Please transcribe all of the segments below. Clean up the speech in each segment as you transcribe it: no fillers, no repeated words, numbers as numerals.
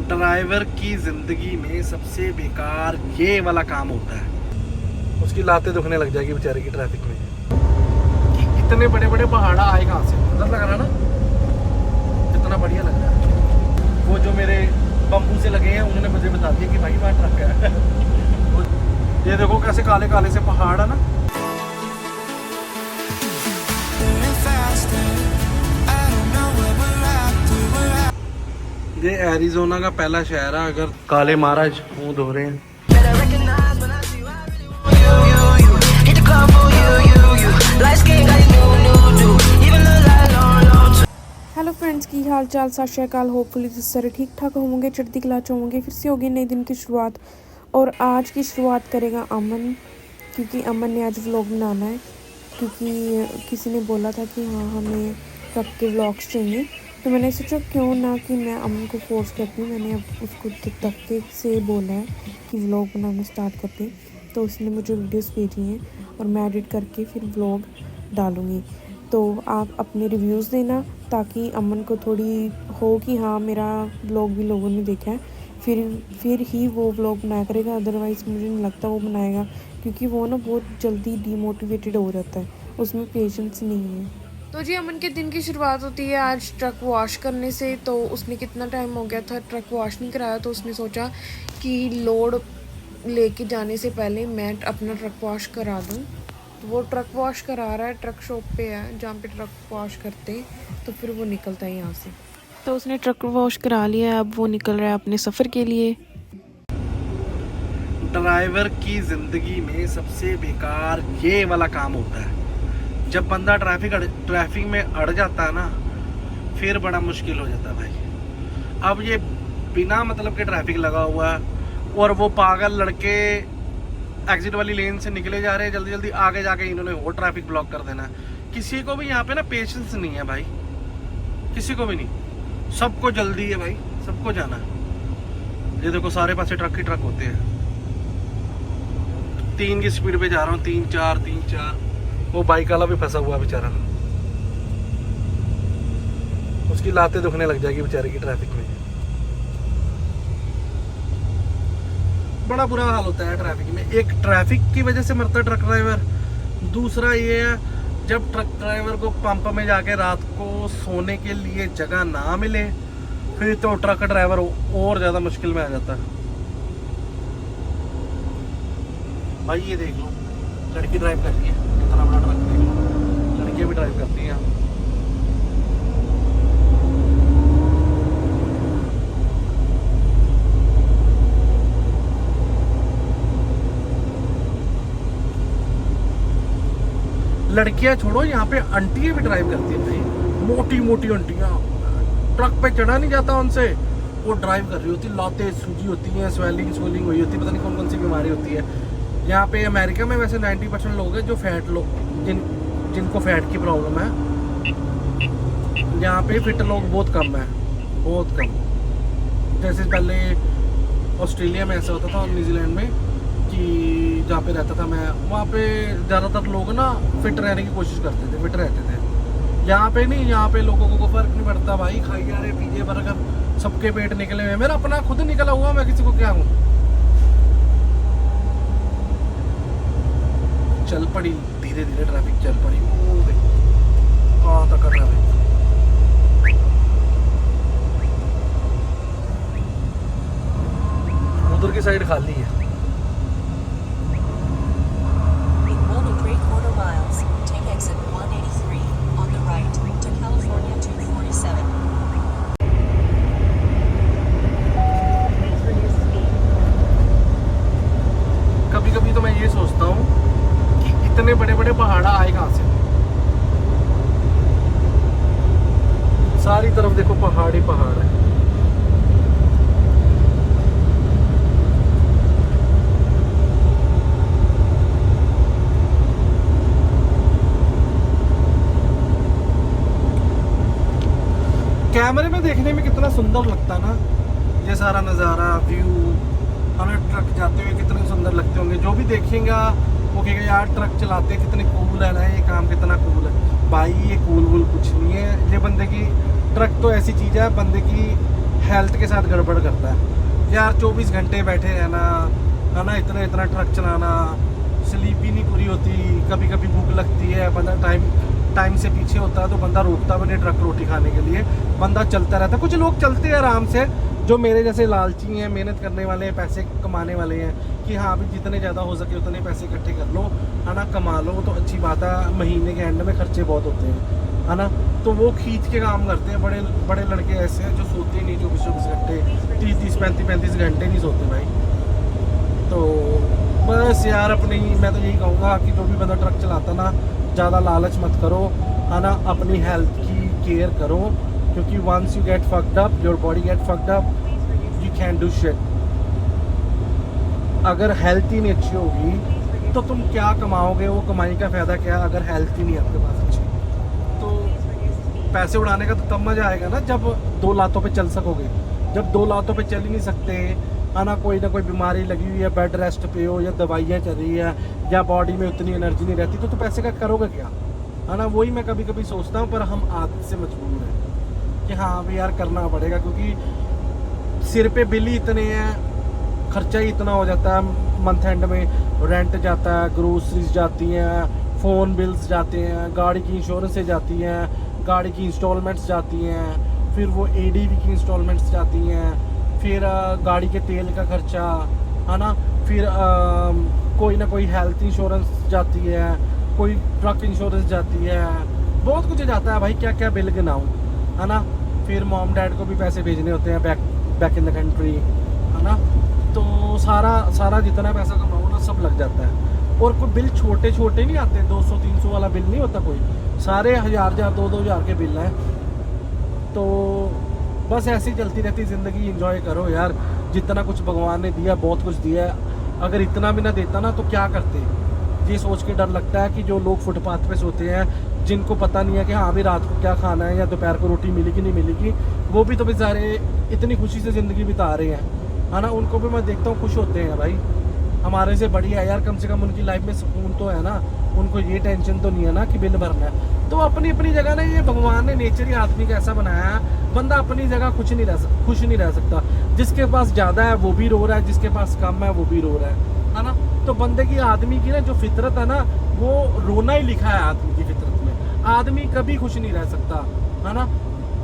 Driver की जिंदगी में सबसे बेकार ये वाला काम होता है। उसकी लातें दुखने लग जाएगी बेचारे की ट्रैफिक में कि इतने बड़े बड़े पहाड़ आए कहाँ से। मजा लग रहा ना, कितना बढ़िया लग रहा है। वो जो मेरे बम्बू से लगे हैं उन्होंने मुझे बता दिया कि भाई वहाँ ट्रक है। ये देखो कैसे काले काले से पहाड़ है ना। ये एरिज़ोना का पहला शहर है। अगर काले महाराज मुंह धो रहे हैं। हेलो फ्रेंड्स, की हाल चाल, सत श्री अकाल। होपफुली सारे ठीक ठाक होंगे, चढ़ती कला च होंगे। फिर से होगी नए दिन की शुरुआत और आज की शुरुआत करेगा अमन, क्योंकि अमन ने आज व्लॉग बनाना है। क्योंकि किसी ने बोला था कि हाँ हमें सबके व्लॉग्स चाहिए, तो मैंने सोचा क्यों ना कि मैं अमन को फोर्स करती हूँ। मैंने अब उसको धक्के से बोला है कि व्लॉग बनाना स्टार्ट करते, तो उसने मुझे वीडियोस भेजी हैं और मैं एडिट करके फिर व्लॉग डालूँगी। तो आप अपने रिव्यूज़ देना ताकि अमन को थोड़ी हो कि हाँ मेरा व्लॉग भी लोगों ने देखा है, फिर ही वो व्लॉग बनाया करेगा। अदरवाइज़ मुझे नहीं लगता वो बनाएगा, क्योंकि वो ना बहुत जल्दी डीमोटिवेटेड हो जाता है, उसमें पेशेंस नहीं है। तो जी अमन के दिन की शुरुआत होती है आज ट्रक वॉश करने से। तो उसने कितना टाइम हो गया था ट्रक वॉश नहीं कराया, तो उसने सोचा कि लोड लेके जाने से पहले मैं अपना ट्रक वॉश करा दूँ। तो वो ट्रक वॉश करा रहा है, ट्रक शॉप पे है जहाँ पे ट्रक वॉश करते हैं, तो फिर वो निकलता है यहाँ से। तो उसने ट्रक वॉश करा लिया, अब वो निकल रहा है अपने सफ़र के लिए। ड्राइवर की जिंदगी में सबसे बेकार ये वाला काम होता है। जब बंदा ट्रैफिक में अड़ जाता है ना, फिर बड़ा मुश्किल हो जाता है भाई। अब ये बिना मतलब के ट्रैफिक लगा हुआ है और वो पागल लड़के एग्जिट वाली लेन से निकले जा रहे हैं जल्दी जल्दी, आगे जाके इन्होंने वो ट्रैफिक ब्लॉक कर देना है। किसी को भी यहाँ पे ना पेशेंस नहीं है भाई, किसी को भी नहीं। सबको जल्दी है भाई, सबको जाना है। ये देखो सारे पासे ट्रक ही ट्रक होते हैं। 3 की स्पीड पे जा रहा हूँ, 3-4। वो बाइक वाला भी फंसा हुआ बेचारा, उसकी लातें दुखने लग जाएगी बेचारे की ट्रैफिक में। बड़ा बुरा हाल होता है ट्रैफिक में। एक ट्रैफिक की वजह से मरता है ट्रक ड्राइवर, दूसरा ये है जब ट्रक ड्राइवर को पंप में जाके रात को सोने के लिए जगह ना मिले, फिर तो ट्रक ड्राइवर और ज्यादा मुश्किल में आ जाता है भाई। ये देख लो, लड़की ड्राइव कर रही है, कितना बड़ा ट्रक देख लो, लड़कियां भी ड्राइव करती हैं। लड़कियां छोड़ो, यहाँ पे आंटियां भी ड्राइव करती हैं भाई, मोटी मोटी आंटियां। ट्रक पे चढ़ा नहीं जाता उनसे, वो ड्राइव कर रही होती, लातें सूजी होती हैं, स्वेलिंग हुई होती है, पता नहीं कौन कौन सी बीमारी होती है। यहाँ पे अमेरिका में वैसे 90% लोग हैं जो फैट लोग, जिनको फैट की प्रॉब्लम है। यहाँ पे फिट लोग बहुत कम है, बहुत कम। जैसे पहले ऑस्ट्रेलिया में ऐसा होता था और न्यूजीलैंड में, कि जहाँ पे रहता था मैं, वहाँ पे ज़्यादातर लोग ना फिट रहने की कोशिश करते थे, फिट रहते थे। यहाँ पे नहीं, यहाँ पे लोगों को फ़र्क नहीं पड़ता भाई, खाई जा रहे पिज्जे बर्गर, सबके पेट निकले हुए। मेरा अपना खुद निकला हुआ, मैं किसी को क्या हूँ। चल पड़ी धीरे धीरे ट्रैफिक, चल पड़ी। वो देखो कहाँ तक कर रहा है। उधर की साइड खाली है। कभी कभी तो मैं ये सोचता हूँ कि इतने बड़े बड़े पहाड़ आए कहाँ से। सारी तरफ देखो पहाड़ ही पहाड़ है। कैमरे में देखने में कितना सुंदर लगता है ना, ये सारा नज़ारा, व्यू। हमें ट्रक जाते हुए कितने सुंदर लगते होंगे, जो भी देखेंगे वो कहेगा यार ट्रक चलाते कितने कूल है ना, ये काम कितना कूल है। भाई ये कूल वूल कुछ नहीं है, ये बंदे की ट्रक तो ऐसी चीज़ है, बंदे की हेल्थ के साथ गड़बड़ करता है यार। 24 घंटे बैठे रहना है ना, इतना इतना ट्रक चलाना, स्लीप ही नहीं पूरी होती, कभी कभी भूख लगती है, बंदा टाइम से पीछे होता है तो बंदा रोकता भी नहीं ट्रक रोटी खाने के लिए, बंदा चलता रहता है। कुछ लोग चलते हैं आराम से, जो मेरे जैसे लालची हैं, मेहनत करने वाले हैं, पैसे कमाने वाले हैं कि हाँ भी जितने ज़्यादा हो सके उतने पैसे इकट्ठे कर लो, है ना, कमा लो तो अच्छी बात है। महीने के एंड में खर्चे बहुत होते हैं, है ना, तो वो खींच के काम करते हैं। बड़े बड़े लड़के ऐसे हैं जो सोते नहीं 24 घंटे, 30 35 घंटे नहीं सोते भाई। तो बस यार अपनी मैं तो यही कहूँगा कि जो भी बंदा ट्रक चलाता ना, ज़्यादा लालच मत करो, है ना, अपनी हेल्थ की केयर करो, क्योंकि once you get fucked up, your body get fucked up, you can do shit. अगर हेल्थ ही नहीं अच्छी होगी तो तुम क्या कमाओगे, वो कमाई का फ़ायदा क्या अगर हेल्थ ही नहीं आपके पास अच्छी। तो पैसे उड़ाने का तो तब मज़ा आएगा ना जब 2 लातों पे चल सकोगे। जब 2 लातों पे चल ही नहीं सकते, है ना कोई बीमारी लगी हुई है, बेड रेस्ट पे हो या दवाइयाँ चल रही है या बॉडी में उतनी एनर्जी नहीं रहती, तो पैसे का करोगे क्या, है ना। वही मैं कभी कभी सोचता हूँ, पर हम आदत से मजबूर हैं कि हाँ अभी यार करना पड़ेगा, क्योंकि सिर पे बिल ही इतने हैं, खर्चा ही इतना हो जाता है मंथ एंड में। रेंट जाता है, ग्रोसरीज जाती हैं, फ़ोन बिल्स जाते हैं, गाड़ी की इंश्योरेंसें जाती हैं, गाड़ी की इंस्टॉलमेंट्स जाती हैं, फिर वो ADV की इंस्टॉलमेंट्स जाती हैं, फिर गाड़ी के तेल का खर्चा, है ना, फिर कोई ना कोई हेल्थ इंश्योरेंस जाती है, कोई ट्रक इंश्योरेंस जाती है, बहुत कुछ जाता है भाई, क्या क्या बिल गिनाऊँ, है ना। फिर मॉम डैड को भी पैसे भेजने होते हैं बैक इन द कंट्री, है ना। तो सारा जितना पैसा कमाओ ना सब लग जाता है। और कोई बिल छोटे छोटे नहीं आते, 200-300 वाला बिल नहीं होता कोई, सारे 1000 2,000 के बिल हैं। तो बस ऐसी चलती रहती ज़िंदगी, एंजॉय करो यार। जितना कुछ भगवान ने दिया बहुत कुछ दिया है, अगर इतना भी ना देता ना तो क्या करते। ये सोच के डर लगता है कि जो लोग फुटपाथ पे सोते हैं, जिनको पता नहीं है कि हाँ अभी रात को क्या खाना है या दोपहर को रोटी मिलेगी नहीं मिलेगी, वो भी तो बेचारे इतनी खुशी से ज़िंदगी बिता रहे हैं, है ना। उनको भी मैं देखता हूँ खुश होते हैं भाई, हमारे से बढ़िया है यार, कम से कम उनकी लाइफ में सुकून तो है ना, उनको ये टेंशन तो नहीं है ना कि बिल भरना है। तो अपनी अपनी जगह ना, ये भगवान ने नेचर ही आदमी का ऐसा बनाया है, बंदा अपनी जगह खुश नहीं रह सकता। जिसके पास ज़्यादा है वो भी रो रहा है, जिसके पास कम है वो भी रो रहा है ना। तो बंदे की, आदमी की ना जो फितरत है ना, वो रोना ही लिखा है आदमी की फितरत में। आदमी कभी खुश नहीं रह सकता, है ना।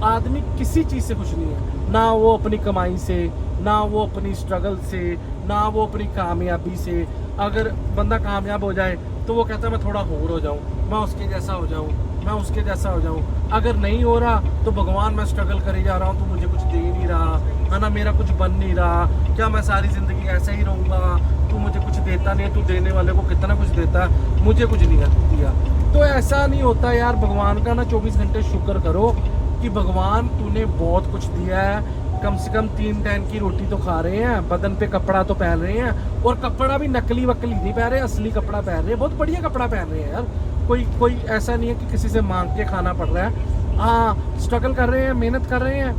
आदमी किसी चीज़ से खुश नहीं है, ना वो अपनी कमाई से, ना वो अपनी स्ट्रगल से, ना वो अपनी कामयाबी से। अगर बंदा कामयाब हो जाए तो वो कहता है मैं थोड़ा और हो जाऊँ, मैं उसके जैसा हो जाऊँ, मैं उसके जैसा हो जाऊँ। अगर नहीं हो रहा तो भगवान मैं स्ट्रगल करे जा रहा हूँ, तो मुझे कुछ दे नहीं रहा, है ना, मेरा कुछ बन नहीं रहा, क्या मैं सारी ज़िंदगी ऐसा ही रहूँगा, तू मुझे कुछ देता नहीं, तू देने वाले को कितना कुछ देता, मुझे कुछ नहीं दिया। तो ऐसा नहीं होता यार, भगवान का ना 24 घंटे शुक्र करो कि भगवान तूने बहुत कुछ दिया है। कम से कम 3 टाइम की रोटी तो खा रहे हैं, बदन पे कपड़ा तो पहन रहे हैं, और कपड़ा भी नकली वकली नहीं पहन रहे, असली कपड़ा पहन रहे हैं, बहुत बढ़िया कपड़ा पहन रहे हैं यार। कोई ऐसा नहीं है कि किसी से मांग के खाना पड़ रहा है। हाँ स्ट्रगल कर रहे हैं, मेहनत कर रहे हैं,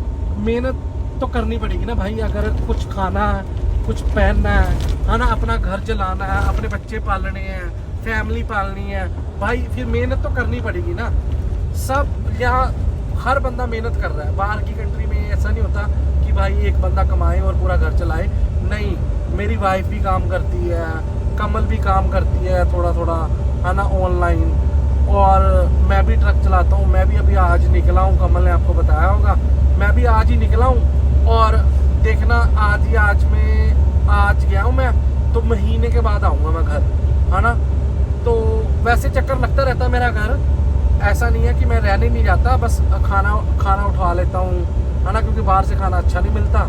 मेहनत तो करनी पड़ेगी ना भाई। अगर कुछ खाना है, कुछ पहनना है ना, अपना घर चलाना है, अपने बच्चे पालने हैं, फैमिली पालनी है भाई, फिर मेहनत तो करनी पड़ेगी ना। सब यहाँ हर बंदा मेहनत कर रहा है। बाहर की कंट्री में ऐसा नहीं होता कि भाई एक बंदा कमाए और पूरा घर चलाए, नहीं। मेरी वाइफ भी काम करती है, कमल भी काम करती है थोड़ा थोड़ा, है ना, ऑनलाइन, और मैं भी ट्रक चलाता हूँ। मैं भी अभी आज निकला हूँ, कमल ने आपको बताया होगा, मैं भी आज ही निकला हूँ। और देखना आज गया हूँ मैं, तो महीने के बाद आऊँगा मैं घर, है ना। तो वैसे चक्कर लगता रहता है मेरा घर, ऐसा नहीं है कि मैं रहने नहीं जाता, बस खाना उठा लेता हूँ, है ना, क्योंकि बाहर से खाना अच्छा नहीं मिलता।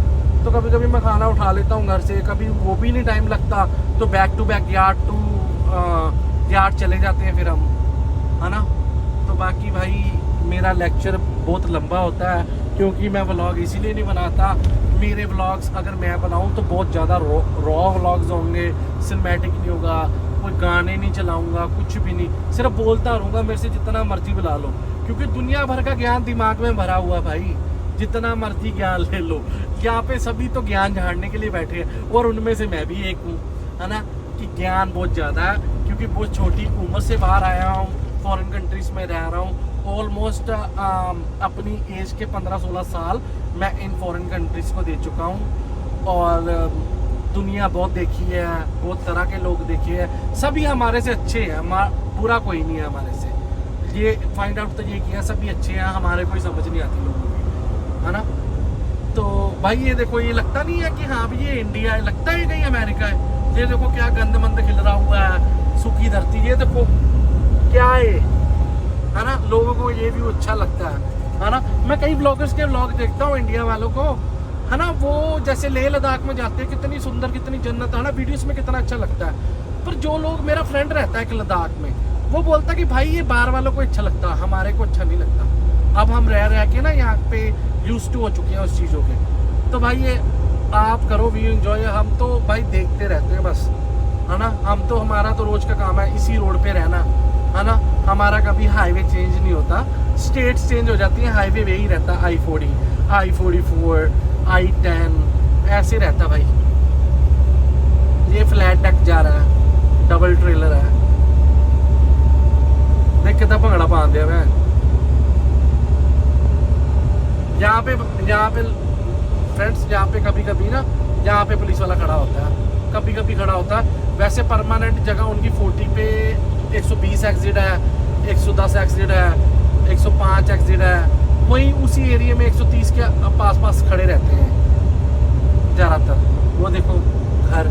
तो कभी कभी मैं खाना उठा लेता हूँ घर से, कभी वो भी नहीं टाइम लगता, तो बैक टू बैक यार्ड चले जाते हैं फिर हम, है ना। तो बाकी भाई मेरा लेक्चर बहुत लंबा होता है, क्योंकि मैं व्लॉग इसीलिए नहीं बनाता। मेरे व्लॉग्स अगर मैं बनाऊँ तो बहुत ज़्यादा रॉ व्लॉग्स होंगे, सिनेमैटिक नहीं होगा, कोई गाने नहीं चलाऊँगा, कुछ भी नहीं, सिर्फ बोलता रहूँगा, मेरे से जितना मर्जी बुला लो, क्योंकि दुनिया भर का ज्ञान दिमाग में भरा हुआ भाई, जितना मर्जी ज्ञान ले लो। यहाँ पे सभी तो ज्ञान झाड़ने के लिए बैठे हैं, और उनमें से मैं भी एक हूँ, है ना, कि ज्ञान बहुत ज़्यादा है, क्योंकि बहुत छोटी उम्र से बाहर आया हूँ, फॉरेन कंट्रीज़ में रह रहा हूँ। ऑलमोस्ट अपनी एज के 15-16 साल मैं इन फॉरेन कंट्रीज़ को दे चुका हूँ और दुनिया बहुत देखी है, बहुत तरह के लोग देखे हैं, सभी हमारे से अच्छे हैं, बुरा कोई नहीं है हमारे से। ये फाइंड आउट तो ये किया सभी अच्छे हैं, हमारे कोई समझ नहीं आती लोगों की, है ना। तो भाई ये देखो, ये लगता नहीं है कि हाँ भी ये इंडिया है, लगता है कहीं अमेरिका है। ये देखो क्या गंद मंद खिल रहा हुआ है, सूखी धरती, ये देखो क्या है ना। लोगों को ये व्यू अच्छा लगता है ना। मैं कई ब्लॉगर्स के व्लॉग देखता हूँ इंडिया वालों को, है ना, वो जैसे लेह लद्दाख में जाते हैं, कितनी सुंदर कितनी जन्नत है ना, वीडियोस में कितना अच्छा लगता है। पर जो लोग, मेरा फ्रेंड रहता है कि लद्दाख में, वो बोलता है कि भाई ये बाहर वालों को अच्छा लगता है, हमारे को अच्छा नहीं लगता। अब हम रह के ना यहाँ पे यूज्ड टू हो चुके हैं उस चीज़ों के। तो भाई ये आप करो व्यू एंजॉय, हम तो भाई देखते रहते हैं बस, है ना। हम तो, हमारा तो रोज का काम है इसी रोड पे रहना, है ना। हमारा कभी हाईवे चेंज नहीं होता, स्टेट्स चेंज हो जाती है, हाईवे वही रहता है, I-40, I-44, I-10 ऐसे रहता भाई। ये फ्लैट डेक जा रहा है, डबल ट्रेलर है, देख कितना भंगड़ा पान दिया मैं। यहाँ पे फ्रेंड्स, यहाँ पे कभी कभी ना, यहाँ पे पुलिस वाला खड़ा होता है, कभी कभी खड़ा होता है। वैसे परमानेंट जगह उनकी 40 पे 120 एग्जिट है, 110 एग्जिट है, 105 एग्जिट है, वहीं उसी एरिया में 130 के पास खड़े रहते हैं ज़्यादातर। वो देखो घर,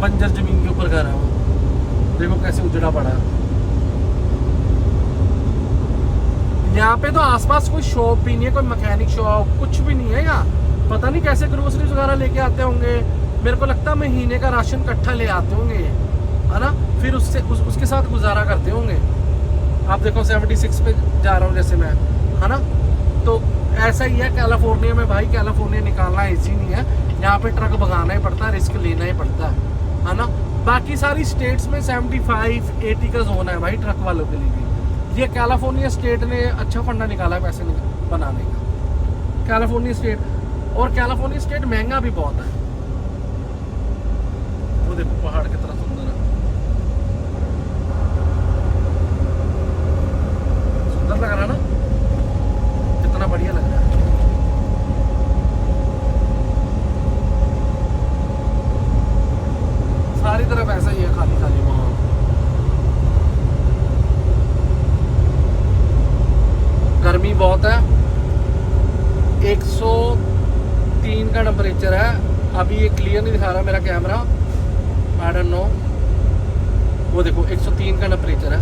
बंजर जमीन के ऊपर घर है, वो देखो कैसे उजड़ा पड़ा है। यहाँ पे तो आसपास कोई शॉप भी नहीं है, कोई मैकेनिक शॉप कुछ भी नहीं है यहाँ। पता नहीं कैसे ग्रोसरीज वगैरह लेके आते होंगे, मेरे को लगता है महीने का राशन इकट्ठा ले आते होंगे, है ना, फिर उसके साथ गुजारा करते होंगे। आप देखो 76 पे जा रहा हूँ जैसे मैं, है ना। तो ऐसा ही है कैलिफोर्निया में भाई, कैलिफोर्निया निकालना ईजी नहीं है, यहाँ पे ट्रक भगाना ही पड़ता है, रिस्क लेना ही पड़ता है ना। बाकी सारी स्टेट्स में 75-80 का जोन है भाई ट्रक वालों के लिए भी। ये कैलिफोर्निया स्टेट ने अच्छा फंडा निकाला है पैसे बनाने का, कैलिफोर्निया स्टेट। और कैलिफोर्निया स्टेट महंगा भी बहुत है। वो देखो पहाड़ कितना सुंदर है, सुंदर लग रहा है ना, कितना बढ़िया लग रहा है। सारी तरफ ऐसा ही है, खाली खाली माहौल। गर्मी बहुत है, 103 का टेम्परेचर है। अभी ये क्लियर नहीं दिखा रहा मेरा कैमरा, आई डोंट नो। वो देखो 103 का टेम्परेचर है।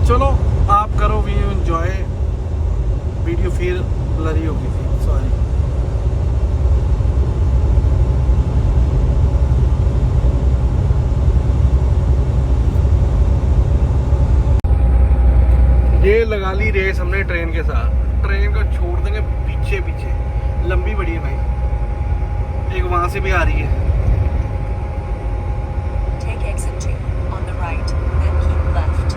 चलो आप करो व्यू एंजॉय, वीडियो फिर ब्लरी होगी थी, सॉरी। ये लगा ली रेस हमने ट्रेन के साथ, ट्रेन को छोड़ देंगे पीछे पीछे, लंबी बड़ी है भाई, एक वहां से भी आ रही है। Take exit 2 on the right, then keep left.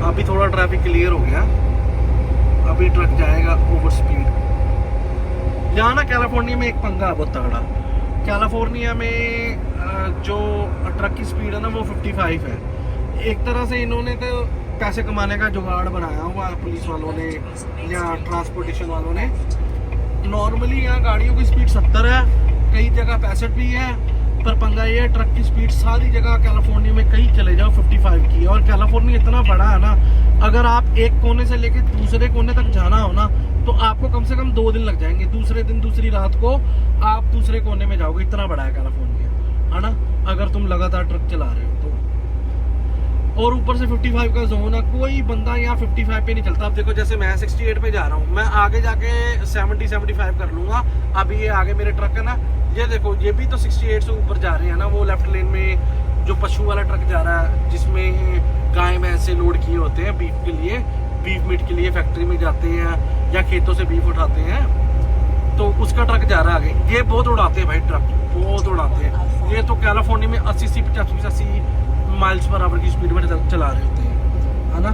अभी थोड़ा ट्रैफिक क्लियर हो गया, अभी ट्रक जाएगा ओवर स्पीड। यहाँ ना कैलिफोर्निया में एक पंगा है बहुत तगड़ा। कैलिफोर्निया में जो ट्रक की स्पीड है ना वो 55 है। एक तरह से इन्होंने तो पैसे कमाने का जुगाड़ बनाया हुआ है पुलिस वालों ने या ट्रांसपोर्टेशन वालों ने। नॉर्मली यहाँ गाड़ियों की स्पीड 70 है, कई जगह 65 भी है, पर पंगा ये है ट्रक की स्पीड सारी जगह कैलिफोर्निया में कहीं चले जाओ 55 की है। और कैलिफोर्निया इतना बड़ा है ना, अगर आप एक कोने से लेके दूसरे कोने तक जाना हो ना तो आपको कम से कम 2 दिन लग जाएंगे। दूसरे दिन दूसरी रात को आप दूसरे कोने में जाओगे, इतना बड़ा है कैलिफोर्निया, है ना, अगर तुम लगातार ट्रक चला रहे हो तो। और ऊपर से 55 का जोन है, कोई बंदा यहाँ 55 पे नहीं चलता। अब देखो जैसे मैं 68 पे जा रहा हूँ, मैं आगे जाके 70-75 कर लूँगा। अभी ये आगे मेरे ट्रक है ना, ये देखो ये भी तो 68 से ऊपर जा रहे हैं ना। वो लेफ्ट लेन में जो पशु वाला ट्रक जा रहा है जिसमें गाय भैंसे लोड किए होते हैं बीफ के लिए, बीफ मीट के लिए फैक्ट्री में जाते हैं या खेतों से बीफ उठाते हैं, तो उसका ट्रक जा रहा है आगे। ये बहुत उड़ाते हैं भाई, ट्रक बहुत उड़ाते हैं। ये तो कैलिफोर्निया में 80-85 माइल्स पर आवर की स्पीड में चला रहे होते हैं, है ना।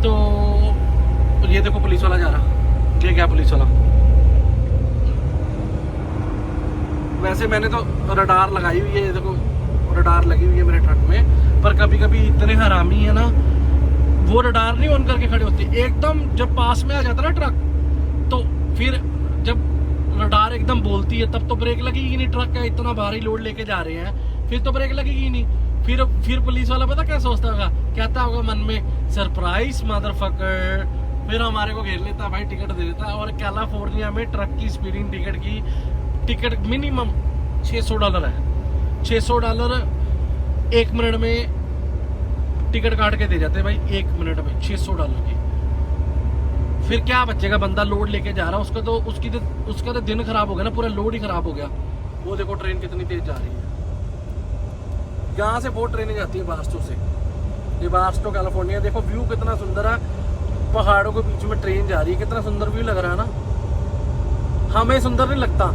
तो ये देखो पुलिस वाला जा रहा, ये क्या पुलिस वाला, वैसे मैंने तो रडार लगाई हुई है, ये देखो रडार लगी हुई है मेरे ट्रक में, पर कभी कभी इतने हरामी है ना, वो रडार नहीं ऑन करके खड़े होते, एकदम जब पास में आ जाता ना ट्रक, तो फिर जब रडार एकदम बोलती है तब तो ब्रेक लगेगी नहीं, ट्रक का इतना भारी लोड लेके जा रहे हैं, फिर तो ब्रेक लगेगी नहीं। फिर पुलिस वाला पता क्या सोचता होगा, कहता होगा मन में सरप्राइज मदरफकर, फिर हमारे को घेर लेता भाई, टिकट दे देता। और कैलिफोर्निया में ट्रक की स्पीडिंग टिकट मिनिमम $600 है। $600 1 मिनट में टिकट काट के दे जाते हैं भाई, 1 मिनट में $600 की। फिर क्या बचेगा, बंदा लोड लेके जा रहा है, उसका तो दिन खराब हो गया ना, पूरा लोड ही खराब हो गया। वो देखो ट्रेन कितनी तेज जा रही है, यहाँ से बहुत ट्रेनें जाती है बास्टो से, ये बास्टो कैलिफोर्निया। देखो व्यू कितना सुंदर है, पहाड़ों के बीच में ट्रेन जा रही है, कितना सुंदर व्यू लग रहा है ना। हमें सुंदर नहीं लगता,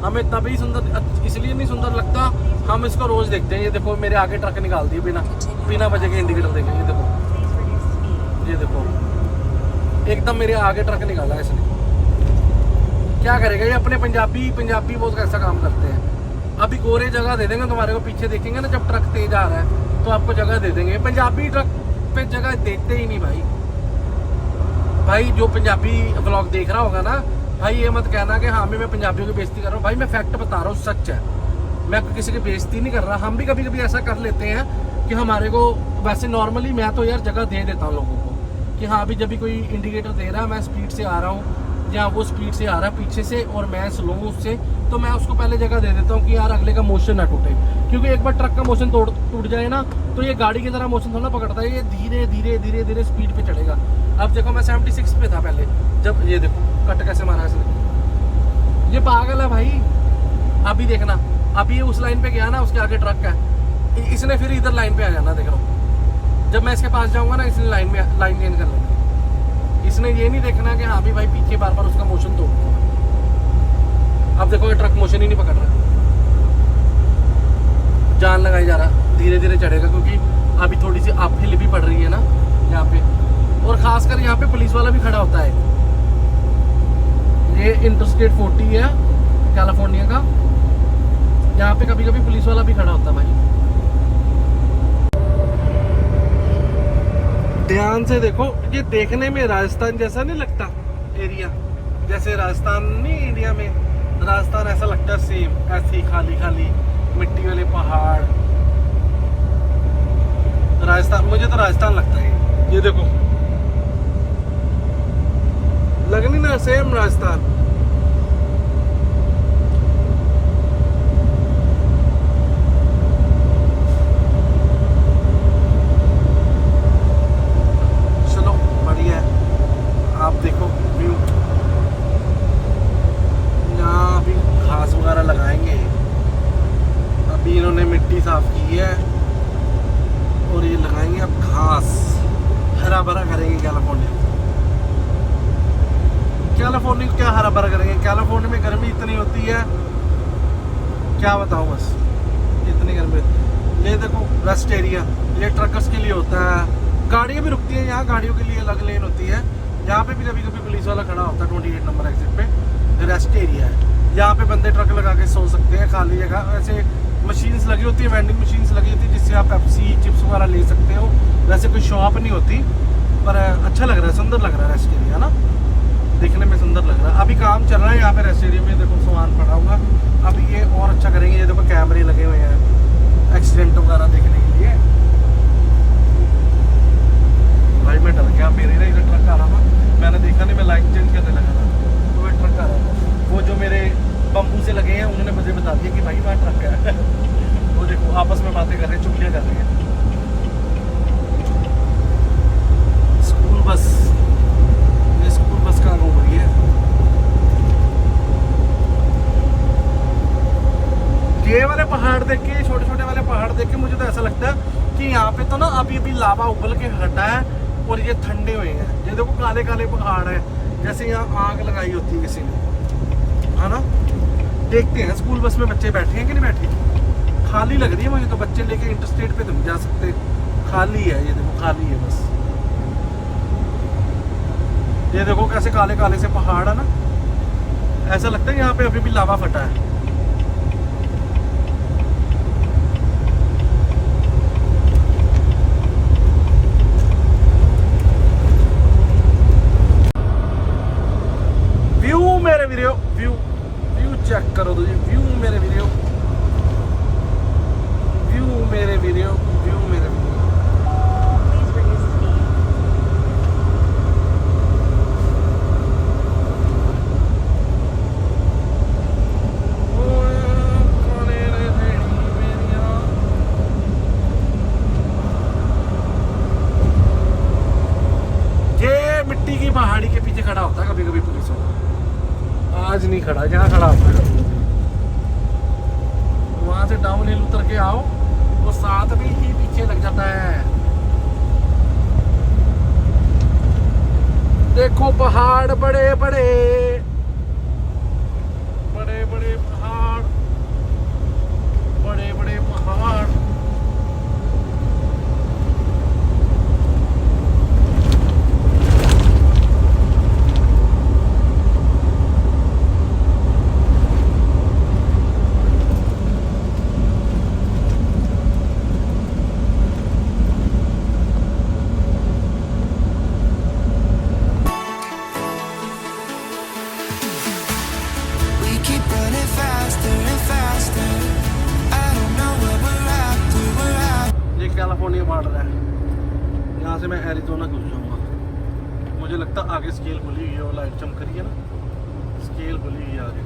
हमें तभी सुंदर इसलिए नहीं सुंदर लगता, हम इसको रोज देखते हैं। ये देखो मेरे आगे ट्रक निकाल दिए बिना वजह के इंडिकेटर देखे, ये देखो एकदम मेरे आगे ट्रक निकाला है इसने। क्या करेगा ये, अपने पंजाबी बहुत ऐसा काम करते हैं। अभी गोरे जगह दे देंगे तुम्हारे को, पीछे देखेंगे ना जब ट्रक तेज आ रहा है तो आपको जगह दे देंगे। पंजाबी ट्रक पे जगह देते ही नहीं भाई। जो पंजाबी व्लॉग देख रहा होगा ना भाई, ये मत कहना कि हाँ मैं पंजाबियों की बेइज्जती कर रहा हूँ भाई, मैं फैक्ट बता रहा हूँ, सच है, मैं किसी की बेइज्जती नहीं कर रहा। हम भी कभी कभी ऐसा कर लेते हैं कि हमारे को, वैसे नॉर्मली मैं तो यार जगह दे देता हूँ लोगों को कि हाँ अभी जब भी कोई इंडिकेटर दे रहा है, मैं स्पीड से आ रहा हूँ या वो स्पीड से आ रहा है पीछे से और मैं स्लो हूँ उससे, तो मैं उसको पहले जगह दे देता हूँ कि यार अगले का मोशन ना टूटे। क्योंकि एक बार ट्रक का मोशन टूट जाए ना तो ये गाड़ी की तरह मोशन थोड़ा पकड़ता है, ये धीरे धीरे स्पीड पे चढ़ेगा। अब देखो मैं 76 पे था पहले, जब ये देखो कट कैसे मारा इसने, ये पागल है भाई। अभी देखना, अभी ये उस लाइन पे गया ना, उसके आगे ट्रक है, इसने फिर इधर लाइन पे आ जाना। देख लो जब मैं इसके पास जाऊंगा ना, इसने लाइन चेंज कर लेना। इसने ये नहीं देखना कि हाँ भी भाई पीछे बार बार उसका मोशन तोड़ दूंगा। अब देखो ये ट्रक मोशन ही नहीं पकड़ रहा, जान लगाई जा रहा, धीरे धीरे चढ़ेगा क्योंकि अभी थोड़ी सी अपहिल भी पड़ रही है ना यहाँ पे। और खासकर यहाँ पे पुलिस वाला भी खड़ा होता है। ये इंटरस्टेट 40 है कैलिफोर्निया का, यहाँ पे कभी कभी पुलिस वाला भी खड़ा होता है भाई। ध्यान से देखो, ये देखने में राजस्थान जैसा नहीं लगता एरिया, जैसे राजस्थान नहीं इंडिया में, राजस्थान ऐसा लगता है सेम, ऐसी खाली मिट्टी वाले पहाड़। राजस्थान, मुझे तो राजस्थान लगता है। ये देखो लगनी ना सेम राजस्थान। चलो बढ़िया है, आप देखो व्यू। यहाँ अभी घास वगैरह लगाएंगे, अभी इन्होंने मिट्टी साफ की है और ये लगाएंगे अब घास, हरा भरा करेंगे। कैलिफोर्निया को क्या हरा भरा करेंगे, कैलिफोर्निया में गर्मी इतनी होती है, क्या बताऊं बस, इतनी गर्मी। ये देखो रेस्ट एरिया, ये ट्रकर्स के लिए होता है, गाड़ियाँ भी रुकती हैं यहाँ, गाड़ियों के लिए अलग लेन होती है। यहाँ पे भी कभी कभी पुलिस वाला खड़ा होता है 28 नंबर एग्जिट पे, रेस्ट एरिया है। यहाँ पे बंदे ट्रक लगा के सो सकते हैं, खाली जगह। वैसे मशीन्स लगी होती है, वेंडिंग मशीन्स लगी होती है जिससे आप पेप्सी चिप्स वगैरह ले सकते हो। वैसे कोई शॉप नहीं होती, पर अच्छा लग रहा है, सुंदर लग रहा है रेस्ट एरिया ना, देखने में सुंदर लग रहा है। अभी काम चल रहा है यहाँ पे रेस्ट एरिया में, देखो सामान पड़ा हुआ। अभी ये और अच्छा करेंगे, ये देखो कैमरे लगे हुए हैं एक्सीडेंट वगैरह देखने के लिए। भाई मैं डर गया, मेरे ना इधर ट्रक आ रहा था, मैंने देखा नहीं, मैं लाइन चेंज करने लगा था तो वह ट्रक आ रहा था। वो जो मेरे बम्बू से लगे हैं उन्होंने मुझे बता दिया कि भाई वहाँ ट्रक है। वो देखो आपस में बातें कर रहे हैं, चुगलियाँ कर रहे हैं। स्कूल बस, ये स्कूल बस कहाँ घूम रही है। ये वाले पहाड़ देख के, छोटे छोटे वाले पहाड़ देख के मुझे तो ऐसा लगता है कि यहाँ पे तो ना अभी लावा उबल के हटा है और ये ठंडे हुए हैं। ये देखो काले काले पहाड़ है, जैसे यहाँ आग लगाई होती है किसी ने, है ना। देखते हैं स्कूल बस में बच्चे बैठे हैं कि नहीं बैठे। खाली लग रही है मुझे तो, बच्चे लेके इंटरस्टेट पे तो नहीं जा सकते, खाली है। ये देखो खाली है बस, ये देखो कैसे काले काले से पहाड़ है ना, ऐसा लगता है यहाँ पे अभी भी लावा फटा है। उतर के आओ, वो साथ में ही पीछे लग जाता है। देखो पहाड़ बड़े बड़े, बड़े बड़े पहाड़, बड़े बड़े पहाड़। We keep running faster and faster. I don't know where we're at, till we're at. ये कैलिफोर्निया बॉर्डर है, यहाँ से मैं एरिज़ोना घुस जाऊंगा। मुझे लगता है आगे स्केल खुली हुई है, वो लाइट चमक रही है ना, स्केल खुली हुई है आगे।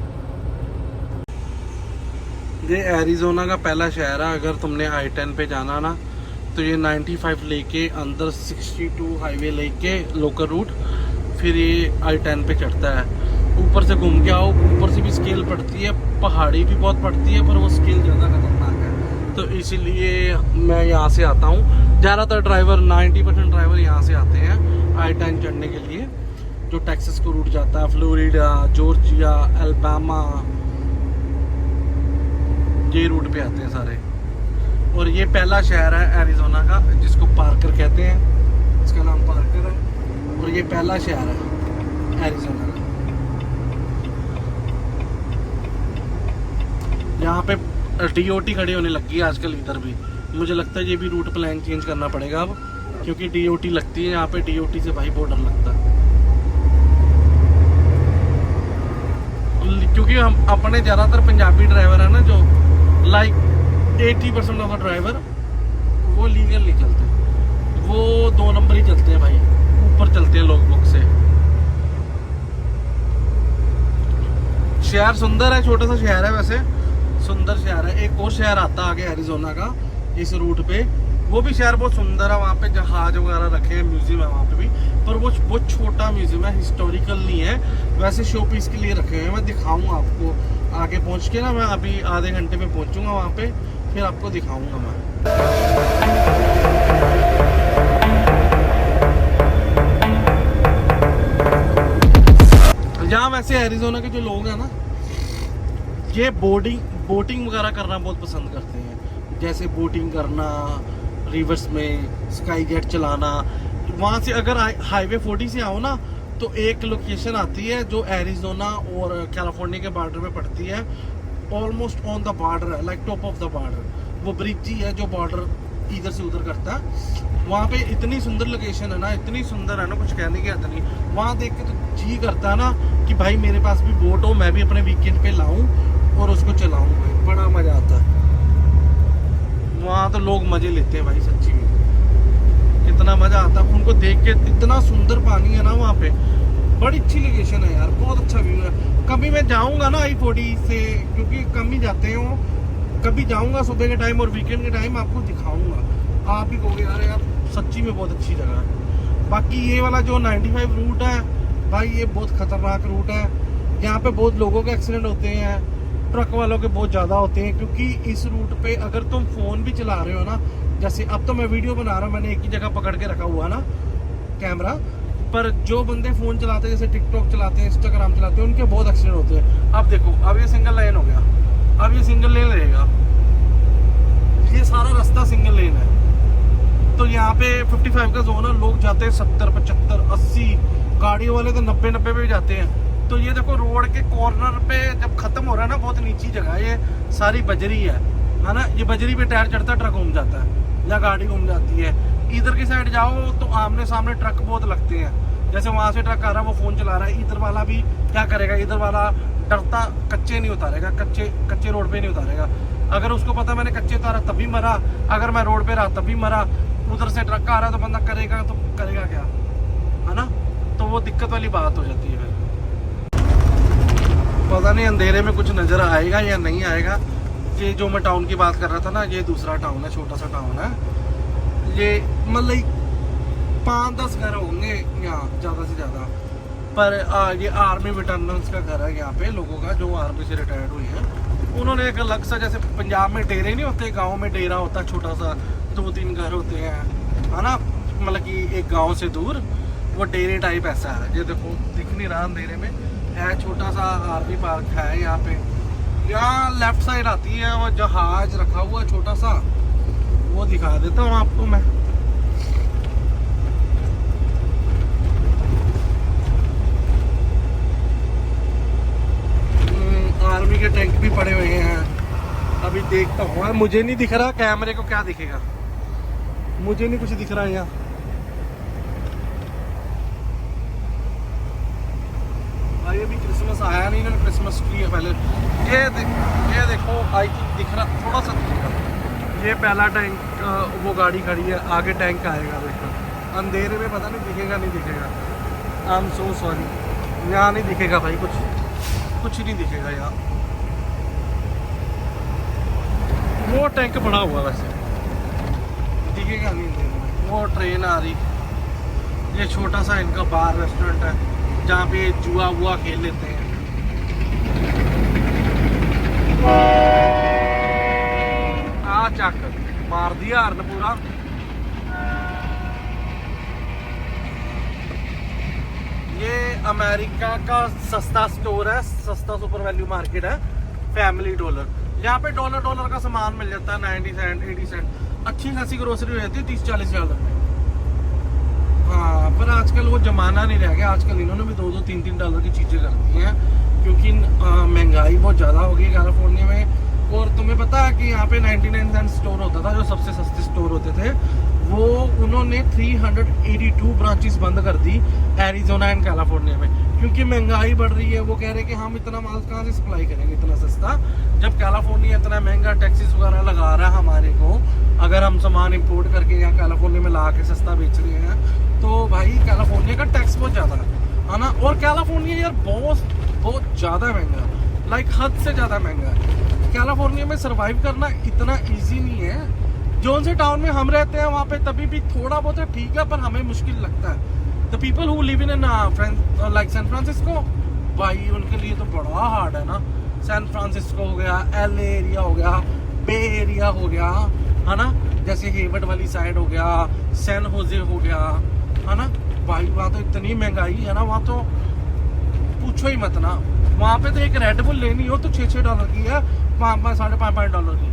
ये एरिज़ोना का पहला शहर है। अगर तुमने I-10 पे जाना ना तो ये 95 लेके अंदर 62 हाईवे लेके लोकल रूट, फिर ये I-10 पे चढ़ता है। ऊपर से घूम के आओ, ऊपर से भी स्केल पड़ती है, पहाड़ी भी बहुत पड़ती है, पर वो स्केल ज़्यादा खतरनाक है। तो इसीलिए मैं यहाँ से आता हूँ। ज़्यादातर ड्राइवर 90% ड्राइवर यहाँ से आते हैं I-10 चढ़ने के लिए, जो टेक्सास को रूट जाता है, फ्लोरिडा, जॉर्जिया, अल्बामा, ये रूट पे आते हैं सारे। और ये पहला शहर है एरिज़ोना का, जिसको पार्कर कहते हैं, इसका नाम पार्कर है। और ये पहला शहर है एरिज़ोना का। यहाँ पे DOT खड़ी होने लगी है आजकल इधर भी। मुझे लगता है ये भी रूट प्लान चेंज करना पड़ेगा अब, क्योंकि DOT लगती है यहाँ पे। DOT से भाई बहुत डर लगता है, क्योंकि हम अपने ज़्यादातर पंजाबी ड्राइवर है ना, जो लाइक 80% ऑफ द ड्राइवर वो लीगल नहीं चलते, वो 2 नंबर ही चलते हैं भाई, ऊपर चलते हैं लोग बुक से। शहर सुंदर है, छोटा सा शहर है, वैसे सुंदर शहर है। एक और शहर आता आगे एरिज़ोना का इस रूट पे, वो भी शहर बहुत सुंदर है। वहाँ पे जहाज वगैरह रखे हैं, म्यूजियम है वहाँ पे भी, पर वो बहुत छोटा म्यूजियम है, हिस्टोरिकल नहीं है, वैसे शो पीस के लिए रखे हुए हैं। मैं दिखाऊंगा आपको आगे पहुँच के ना, मैं अभी आधे घंटे में पहुँचूंगा वहाँ पे, फिर आपको दिखाऊंगा मैं। यहाँ वैसे एरिज़ोना के जो लोग हैं ना, ये बोटिंग वगैरह करना बहुत पसंद करते हैं। जैसे बोटिंग करना, रिवर्स में स्काई जेट चलाना। वहाँ से अगर हाईवे 40 से आओ ना, तो एक लोकेशन आती है जो एरिज़ोना और कैलिफोर्निया के बॉर्डर में पड़ती है, ऑलमोस्ट ऑन द बॉर्डर है, like top of the border. वो ब्रिज ही है जो बॉर्डर इधर से उधर करता है। वहाँ पे इतनी सुंदर लोकेशन है ना, इतनी सुंदर है ना, कुछ कहने की हद नहीं। वहाँ देख के तो जी करता है ना कि भाई मेरे पास भी बोट हो, मैं भी अपने वीकेंड पे लाऊं और उसको चलाऊं भाई, बड़ा मज़ा आता है। वहाँ तो लोग मज़े लेते हैं भाई, सच्ची में कितना मज़ा आता है उनको देख के। इतना सुंदर पानी है ना वहाँ पे, बड़ी अच्छी लोकेशन है यार, बहुत अच्छा व्यू है। कभी मैं जाऊँगा ना I-40 से, क्योंकि कम ही जाते हो, कभी जाऊँगा सुबह के टाइम और वीकेंड के टाइम, आपको दिखाऊँगा। आप भी कहोगे यार सच्ची में बहुत अच्छी जगह है। बाकी ये वाला जो 95 रूट है भाई, ये बहुत ख़तरनाक रूट है। यहाँ पे बहुत लोगों के एक्सीडेंट होते हैं, ट्रक वालों के बहुत ज़्यादा होते हैं, क्योंकि इस रूट पे अगर तुम फ़ोन भी चला रहे हो ना, जैसे अब तो मैं वीडियो बना रहा हूँ, मैंने एक ही जगह पकड़ के रखा हुआ ना कैमरा, पर जो बंदे फ़ोन चलाते हैं, जैसे टिकटॉक चलाते हैं, इंस्टाग्राम चलाते हैं, उनके बहुत एक्सीडेंट होते हैं। अब देखो, अब ये सिंगल लेन हो गया, अब ये सिंगल लेन रहेगा, ये सारा रास्ता सिंगल लेन है। तो यहाँ पे 55 का जोन है, लोग जाते हैं 70, 75, 80, गाड़ियों वाले तो 90 पे भी जाते हैं। तो ये देखो रोड के कॉर्नर पे जब खत्म हो रहा है ना, बहुत नीची जगह है, ये सारी बजरी है ना। ये बजरी पे टायर चढ़ता है, ट्रक घूम जाता है या गाड़ी घूम जाती है। इधर की साइड जाओ तो आमने सामने ट्रक बहुत लगते हैं। जैसे वहाँ से ट्रक आ रहा है, वो फ़ोन चला रहा है, इधर वाला भी क्या करेगा, इधर वाला डरता कच्चे नहीं उतारेगा, कच्चे रोड पे नहीं उतारेगा। अगर उसको पता मैंने कच्चे उतारा तभी मरा, अगर मैं रोड पे रहा तभी मरा। उधर से ट्रक आ रहा है तो बंदा करेगा क्या, है ना। तो वो दिक्कत वाली बात हो जाती है। पता नहीं अंधेरे में कुछ नज़र आएगा या नहीं आएगा। ये जो मैं टाउन की बात कर रहा था ना, ये दूसरा टाउन है, छोटा सा टाउन है। ये मतलब 5-10 घर होंगे यहाँ ज़्यादा से ज़्यादा, पर ये आर्मी वेटरन्स का घर है यहाँ पे, लोगों का जो आर्मी से रिटायर्ड हुए हैं। उन्होंने एक अलग सा, जैसे पंजाब में डेरे नहीं होते, गांव में डेरा होता है छोटा सा, 2-3 घर होते हैं, है ना, मतलब कि एक गांव से दूर, वो डेरे टाइप ऐसा है। ये देखो दिख नहीं रहा अंधेरे में, है छोटा सा आरवी पार्क है यहाँ पे। यहाँ लेफ्ट साइड आती है वो जहाज रखा हुआ छोटा सा, वो दिखा देता हूँ आपको मैं। आर्मी के टैंक भी पड़े हुए हैं। अभी देखता हूँ, मुझे नहीं दिख रहा, कैमरे को क्या दिखेगा, मुझे नहीं कुछ दिख रहा यहाँ। भाई अभी क्रिसमस आया नहीं, इन्होंने क्रिसमस ट्री है पहले। ये देखो, आई थिंक दिख रहा, थोड़ा सा दिखेगा। ये पहला टैंक, वो गाड़ी खड़ी है, आगे टैंक आएगा। देखो अंधेरे में पता नहीं दिखेगा नहीं दिखेगा। आई एम सो सॉरी, यहाँ नहीं दिखेगा भाई, कुछ नहीं दिखेगा यहाँ। वो टैंक बड़ा हुआ वैसे, दिखेगा नहीं। वो ट्रेन आ रही, ये छोटा सा इनका बार रेस्टोरेंट है जहाँ पे जुआ वुआ खेल लेते हैं। चक मार दिया हर्न पूरा। ये अमेरिका का सस्ता स्टोर है, सस्ता सुपर वैल्यू मार्केट है, फैमिली डॉलर। यहाँ पे डॉलर का सामान मिल जाता है, 90 सेंट 80 सेंट, अच्छी खासी ग्रोसरी हो जाती है 30-40 डॉलर में। हाँ, पर आजकल वो जमाना नहीं रह गया, आजकल इन्होंने भी 2-2, 3-3 डॉलर की चीज़ें कर दी हैं, क्योंकि महंगाई बहुत ज़्यादा हो गई कैलिफोर्निया में। और तुम्हें पता है कि यहाँ पे 99 सेंट स्टोर होता था, जो सबसे सस्ते स्टोर होते थे, वो उन्होंने 382 ब्रांचेस बंद कर दी एरिजोना एंड कैलिफोर्निया में, क्योंकि महंगाई बढ़ रही है। वो कह रहे हैं कि हम इतना माल कहाँ से सप्लाई करेंगे इतना सस्ता, जब कैलिफोर्निया इतना महंगा टैक्सेस वगैरह लगा रहा है हमारे को। अगर हम सामान इंपोर्ट करके यहाँ कैलिफोर्निया में ला के सस्ता बेच रहे हैं, तो भाई कैलिफोर्निया का टैक्स बहुत ज़्यादा है ना। और कैलिफोर्निया यार बहुत ज़्यादा महंगा है, लाइक हद से ज़्यादा महंगा है। कैलिफोर्निया में सर्वाइव करना इतना ईजी नहीं है। जोन से टाउन में हम रहते हैं वहाँ पे तभी भी थोड़ा बहुत है ठीक है, पर हमें मुश्किल लगता है। The people who live in like San Francisco, भाई उनके लिए तो बड़ा हार्ड है ना। सैन फ्रांसिस्को हो गया, LA एरिया हो गया, बे एरिया हो गया, है ना, जैसे हेवर्ड वाली साइड हो गया, सैन होजे हो गया, है ना। भाई वहाँ तो इतनी महंगाई है ना, वहाँ तो पूछो ही मत ना। वहाँ पे तो एक रेड बुल लेनी हो तो $6 की है, 5.5 डॉलर की।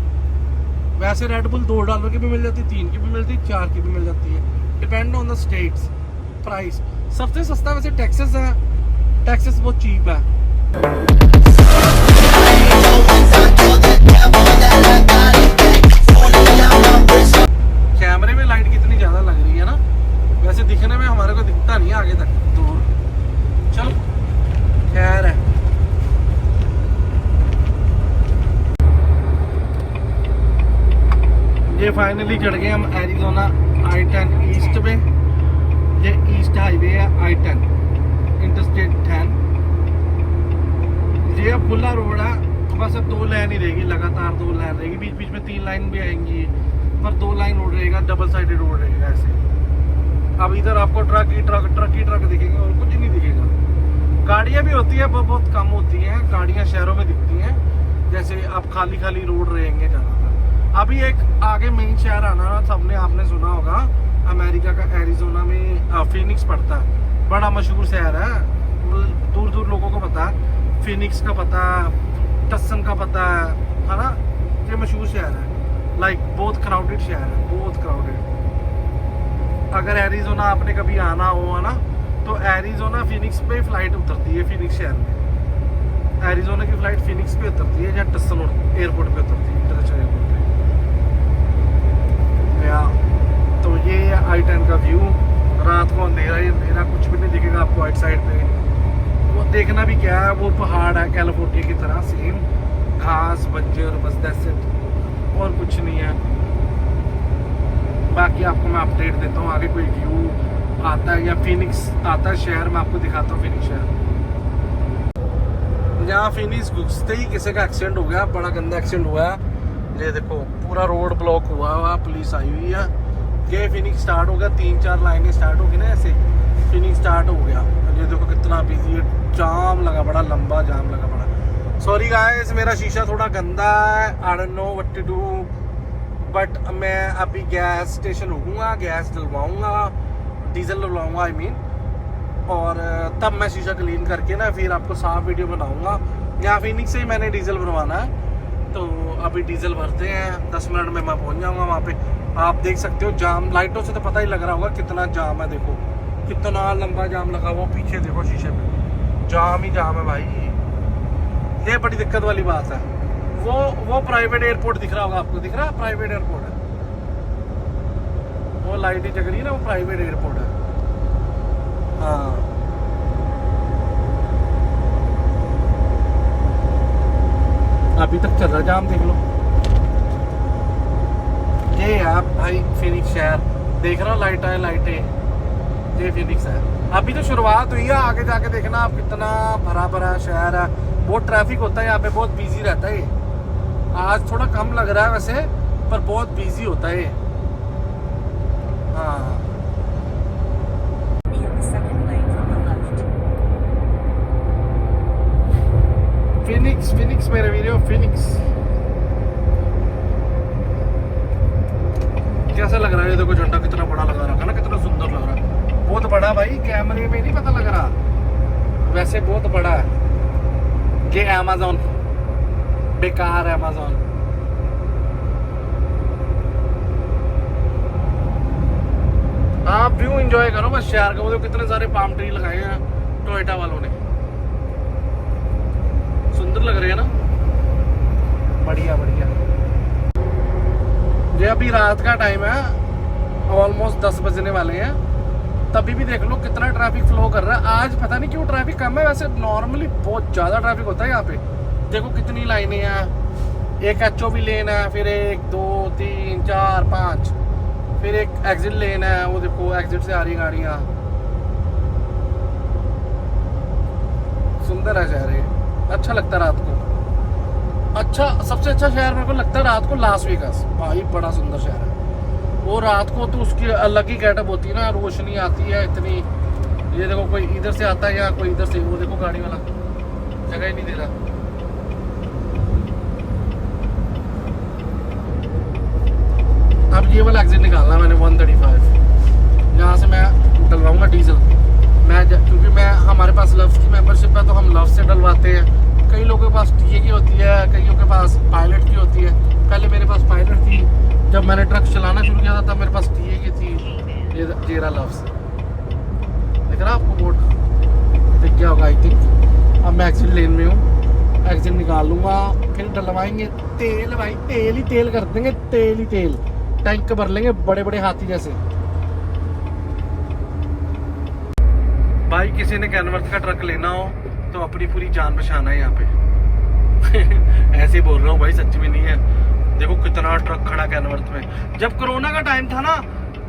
वैसे रेड बुल $2 की भी मिल जाती, 3 की भी मिलती, 4 की भी मिल जाती है, depend on the states price. सबसे सस्ता वैसे टेक्सास है, टेक्सास बहुत चीप है। कैमरे में लाइट कितनी ज्यादा लग रही है ना, वैसे दिखने में हमारे को दिखता नहीं है आगे तक दूर। चलो खैर है। ये फाइनली चढ़ गए हम एरिजोना I-10 ईस्ट पे। ये ईस्ट हाईवे है I-10 इंटरस्टेट 10। ये अब खुला रोड है, बस अब 2 लाइन ही रहेगी, लगातार 2 लाइन रहेगी, बीच बीच में 3 लाइन भी आएंगी, पर 2 लाइन रोड रहेगा, डबल साइडेड रोड रहेगा ऐसे। अब इधर आपको ट्रक ही ट्रक दिखेंगे और कुछ नहीं दिखेगा। गाड़ियाँ भी होती है, बहुत कम होती हैं गाड़ियाँ, शहरों में दिखती हैं, जैसे अब खाली रोड रहेंगे ज़्यादातर। अभी एक आगे मेन शहर आना, सबने आपने सुना होगा, अमेरिका का एरिजोना में फिनिक्स पड़ता है, बड़ा मशहूर शहर है, दूर लोगों को पता है। फिनिक्स का पता है, टसन का पता है ना। ये मशहूर शहर है, लाइक बहुत क्राउडेड शहर है, बहुत क्राउडेड। अगर एरिजोना आपने कभी आना हो है ना, तो एरिजोना फिनिक्स पे फ्लाइट उतरती है, फिनिक्स शहर में एरिजोना की फ्लाइट फिनिक्स पे उतरती है, या टसन एयरपोर्ट पे उतरती है, इंटरनेशनल एयरपोर्ट पे। तो ये है I-10 का व्यू। रात को अंधेरा ही अंधेरा, कुछ भी नहीं दिखेगा आपको राइट साइड पे। वो देखना भी क्या है, वो पहाड़ है कैलिफोर्निया की तरह सेम, घास बंजर, बस दैट्स इट, और कुछ नहीं है। बाकी आपको मैं अपडेट देता हूँ, आगे कोई व्यू आता है या फिनिक्स आता है शहर, मैं आपको दिखाता हूँ फिनिक्स शहर। यहाँ फिनिक्स घुसते ही किसी का एक्सीडेंट हो गया, बड़ा गंदा एक्सीडेंट हुआ है। ये देखो पूरा रोड ब्लॉक हुआ हुआ, पुलिस आई हुई है। ये फिनिक्स स्टार्ट हो गया, 3-4 लाइनें स्टार्ट होगी ना ऐसे, फिनिक्स स्टार्ट हो गया। ये देखो कितना बिजी है, जाम लगा, बड़ा लंबा जाम लगा पड़ा। सॉरी गाइस, मेरा शीशा थोड़ा गंदा है, I don't know what to do, but मैं अभी गैस स्टेशन रुकूंगा, गैस डलवाऊंगा, डीजल डलवाऊंगा आई मीन, और तब मैं शीशा क्लीन करके ना फिर आपको साफ वीडियो बनाऊंगा। यहाँ फिनिक्स से ही मैंने डीजल भरवाना है, तो अभी डीजल भरते हैं, 10 मिनट में मैं पहुँच जाऊँगा वहाँ पे। आप देख सकते हो जाम, लाइटों से तो पता ही लग रहा होगा कितना जाम है। देखो कितना लंबा जाम लगा हुआ, पीछे देखो शीशे पे जाम ही जाम है भाई। ये बड़ी दिक्कत वाली बात है। वो प्राइवेट एयरपोर्ट दिख रहा होगा आपको, दिख रहा है प्राइवेट एयरपोर्ट है, वो लाइट ही जग रही है ना, वो प्राइवेट एयरपोर्ट है। हाँ अभी तक चल रहा जाम, देख लो। ये है भाई फिनिक्स शहर, देख रहा हो लाइटें, ये फिनिक्स है। अभी तो शुरुआत हुई है, आगे जाके देखना आप कितना भरा भरा शहर है। बहुत ट्रैफिक होता है यहाँ पे, बहुत बिजी रहता है। आज थोड़ा कम लग रहा है वैसे, पर बहुत बिजी होता है। हाँ Be in the second lane from the left. Phoenix मेरे वीडियो, फिनिक्स कैसा लग रहा है? ये देखो झंडा कितना बड़ा लगा रखा ना, कितना सुंदर लग रहा है। बहुत बड़ा भाई, कैमरे में नहीं पता लग रहा, वैसे बहुत बड़ा है। ये अमेज़न, बेकार है अमेज़न। आप व्यू एंजॉय करो बस शहर का। वो देखो कितने सारे पाम ट्री लगाए हैं टोयोटा वालों ने, सुंदर लग रहे हैं ना, बढ़िया बढ़िया। ये अभी रात का टाइम है, ऑलमोस्ट 10 बजने वाले हैं, तभी भी देख लो कितना ट्रैफिक फ्लो कर रहा है। आज पता नहीं क्यों ट्रैफिक कम है, वैसे नॉर्मली बहुत ज़्यादा ट्रैफिक होता है यहाँ पे। देखो कितनी लाइनें हैं, एक HOV लेन है, फिर 1 2 3 4 5, फिर एक एग्जिट लेन है, वो देखो एग्जिट से आ रही गाड़ियाँ। सुंदर है शहर ये, अच्छा लगता है रात को। अच्छा, सबसे अच्छा शहर मेरे को लगता है रात को लास वेगास, भाई बड़ा सुंदर शहर है वो। रात को तो उसकी अलग ही गेटअप होती है ना, रोशनी आती है इतनी। ये देखो कोई इधर से आता है या कोई इधर से, वो देखो गाड़ी वाला जगह ही नहीं दे रहा। अब ये वाला एग्जिट निकालना मैंने 135, जहाँ से मैं डलवाऊंगा डीजल। क्योंकि मैं हमारे पास लव्स की मेंबरशिप है, तो हम लव्स से डलवाते हैं। कई लोगोों के पास टीए की होती है, कईयों के पास पायलट की होती है। पहले मेरे पास पायलट थी, जब मैंने ट्रक चलाना शुरू किया था तब मेरे पास टीए की थी। ये जेरा लव्स दिख रहा आपको, बोर्ड दिख गया होगा आई थिंक। अब मैं एग्जिट लेन में हूँ, एग्जिट निकाल लूँगा, फिर डलवाएंगे तेल। भाई तेल ही तेल कर देंगे, तेल ही तेल, टैंक भर लेंगे बड़े बड़े हाथी जैसे। भाई किसी ने कैनवर्थ का ट्रक लेना हो तो अपनी पूरी जान बचाना है यहाँ पे। ऐसे ही बोल रहा हूँ भाई, सच में नहीं है। देखो कितना ट्रक खड़ा कैनवर्थ में। जब कोरोना का टाइम था ना,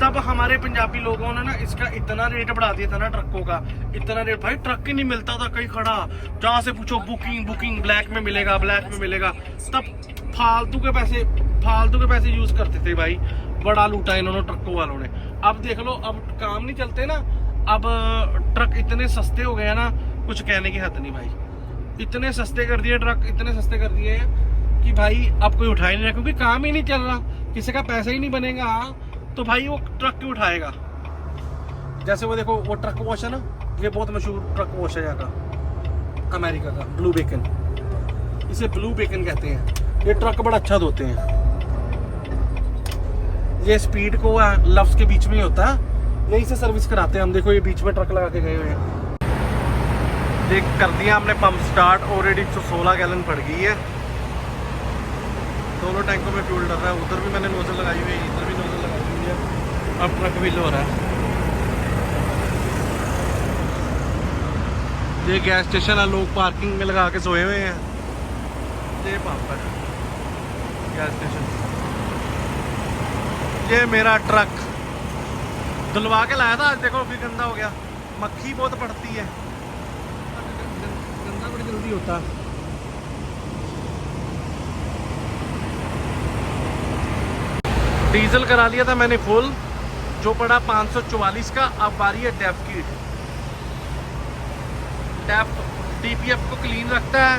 तब हमारे पंजाबी लोगों ने ना इसका इतना रेट बढ़ा दिया था ना ट्रकों का, इतना रेट भाई ट्रक ही नहीं मिलता था कहीं खड़ा। जहाँ से पूछो बुकिंग ब्लैक में मिलेगा, तब फालतू के पैसे यूज करते थे भाई। बड़ा लूटा इन्होंने ट्रकों वालों ने। अब देख लो, अब काम नहीं चलते ना, अब ट्रक इतने सस्ते हो गए ना, कुछ कहने की हद नहीं भाई। इतने सस्ते कर दिए ट्रक, इतने सस्ते कर दिए कि भाई अब कोई उठा ही नहीं रहा, क्योंकि काम ही नहीं चल रहा, किसी का पैसा ही नहीं बनेगा तो भाई वो ट्रक क्यों उठाएगा। जैसे वो देखो, वो ट्रक वॉश है ना, ये बहुत मशहूर ट्रक वॉश है यहाँ का, अमेरिका का, ब्लू बेकन, इसे ब्लू बेकन कहते हैं। ये ट्रक बड़ा अच्छा धोते हैं। ये स्पीड को लव्स के बीच में ही होता है, यहीं से सर्विस कराते हैं हम। देखो ये बीच में ट्रक लगा के गए हुए हैं। देख कर दिया हमने पंप स्टार्ट, ऑलरेडी 116 गैलन पड़ गई है। दोनों टैंकों में फ्यूल डल रहा है। उधर भी मैंने नोजल लगाई हुई है, इधर भी नोजल लगाई हुई है। अब ट्रक फिल हो रहा है। ये गैस स्टेशन है, लोग पार्किंग में लगा के सोए हुए हैं। ये पंप है, गैस स्टेशन। ये मेरा ट्रक धुलवा के लाया था आज, देखो फिर गंदा हो गया। मक्खी बहुत पड़ती है, गंदा बड़ी जल्दी होता है। डीजल करा लिया था मैंने फुल, जो पड़ा 544 का। अब बारी है डेफ की। डेफ DPF को क्लीन रखता है,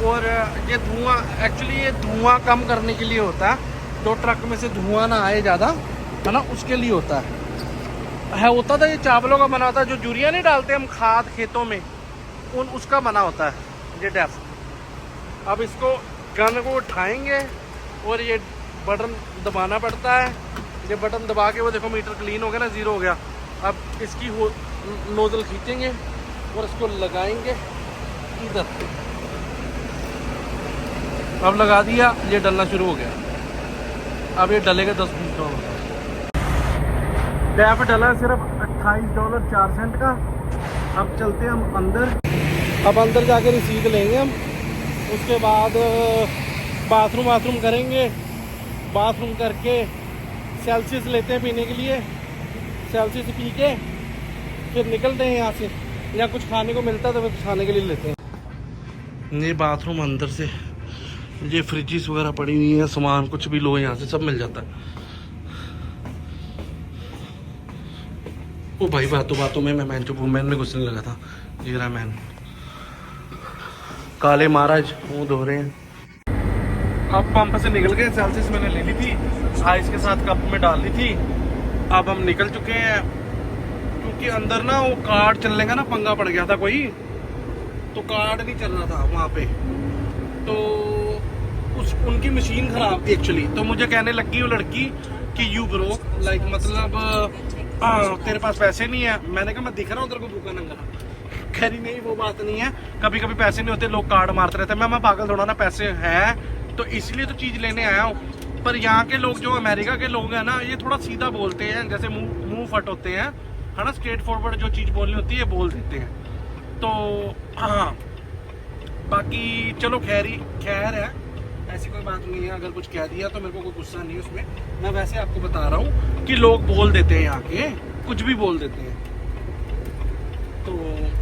और ये धुआं, एक्चुअली ये धुआं कम करने के लिए होता है, तो ट्रक में से धुआं ना आए ज़्यादा, है ना, उसके लिए होता है। होता था ये चावलों का बना होता है, जो यूरिया नहीं डालते हम खाद खेतों में, उसका बना होता है ये डेफ। अब इसको गन को उठाएंगे और ये बटन दबाना पड़ता है। ये बटन दबा के वो देखो मीटर क्लीन हो गया ना, ज़ीरो हो गया। अब इसकी नोजल खींचेंगे और इसको लगाएंगे इधर। अब लगा दिया, ये डलना शुरू हो गया। अब ये डलेगा $10-20 डैफ डला है सिर्फ $28.04 का। अब चलते हैं हम अंदर। अब अंदर जाके रसीद लेंगे हम, उसके बाद बाथरूम करेंगे। बाथरूम करके सेल्सियस लेते हैं पीने के लिए, सेल्सियस पी के फिर निकलते हैं यहाँ से। या कुछ खाने को मिलता है तो फिर खाने के लिए लेते हैं। ये बाथरूम अंदर से, ये फ्रिजेस वगैरह पड़ी हुई है, सामान कुछ भी लो यहाँ से सब मिल जाता है। ओ भाई बातों में मैं जो वुमेन में घुसने लगा था, ये रहा मैन। काले महाराज मुँह धो रहे हैं। अब पंप से निकल गए, सेल्सियस मैंने ले ली थी, आइस के साथ कप में डाल ली थी। अब हम निकल चुके हैं, क्योंकि अंदर ना वो कार्ड चलने का ना पंगा पड़ गया था कोई, तो कार्ड नहीं चल रहा था वहाँ पे, तो उनकी मशीन खराब थी एक्चुअली। तो मुझे कहने लगी वो लड़की कि यू ब्रो, लाइक मतलब तेरे पास पैसे नहीं है। मैंने कहा मैं दिख रहा हूँ तेरे को भूखा नंगा। कह रही नहीं वो बात नहीं है, कभी कभी पैसे नहीं होते, लोग कार्ड मारते रहते हैं। मैं पागल थोड़ा ना, पैसे हैं तो इसलिए तो चीज़ लेने आया हूँ। पर यहाँ के लोग जो अमेरिका के लोग हैं ना, ये थोड़ा सीधा बोलते हैं, जैसे मुंह फट होते हैं, है ना, स्ट्रेट फॉरवर्ड जो चीज़ बोलनी होती है बोल देते हैं। तो हाँ, बाकी चलो खैर है, ऐसी कोई बात नहीं है। अगर कुछ कह दिया तो मेरे को कोई गुस्सा नहीं है उसमें, मैं वैसे आपको बता रहा हूँ कि लोग बोल देते हैं, यहाँ के कुछ भी बोल देते हैं। तो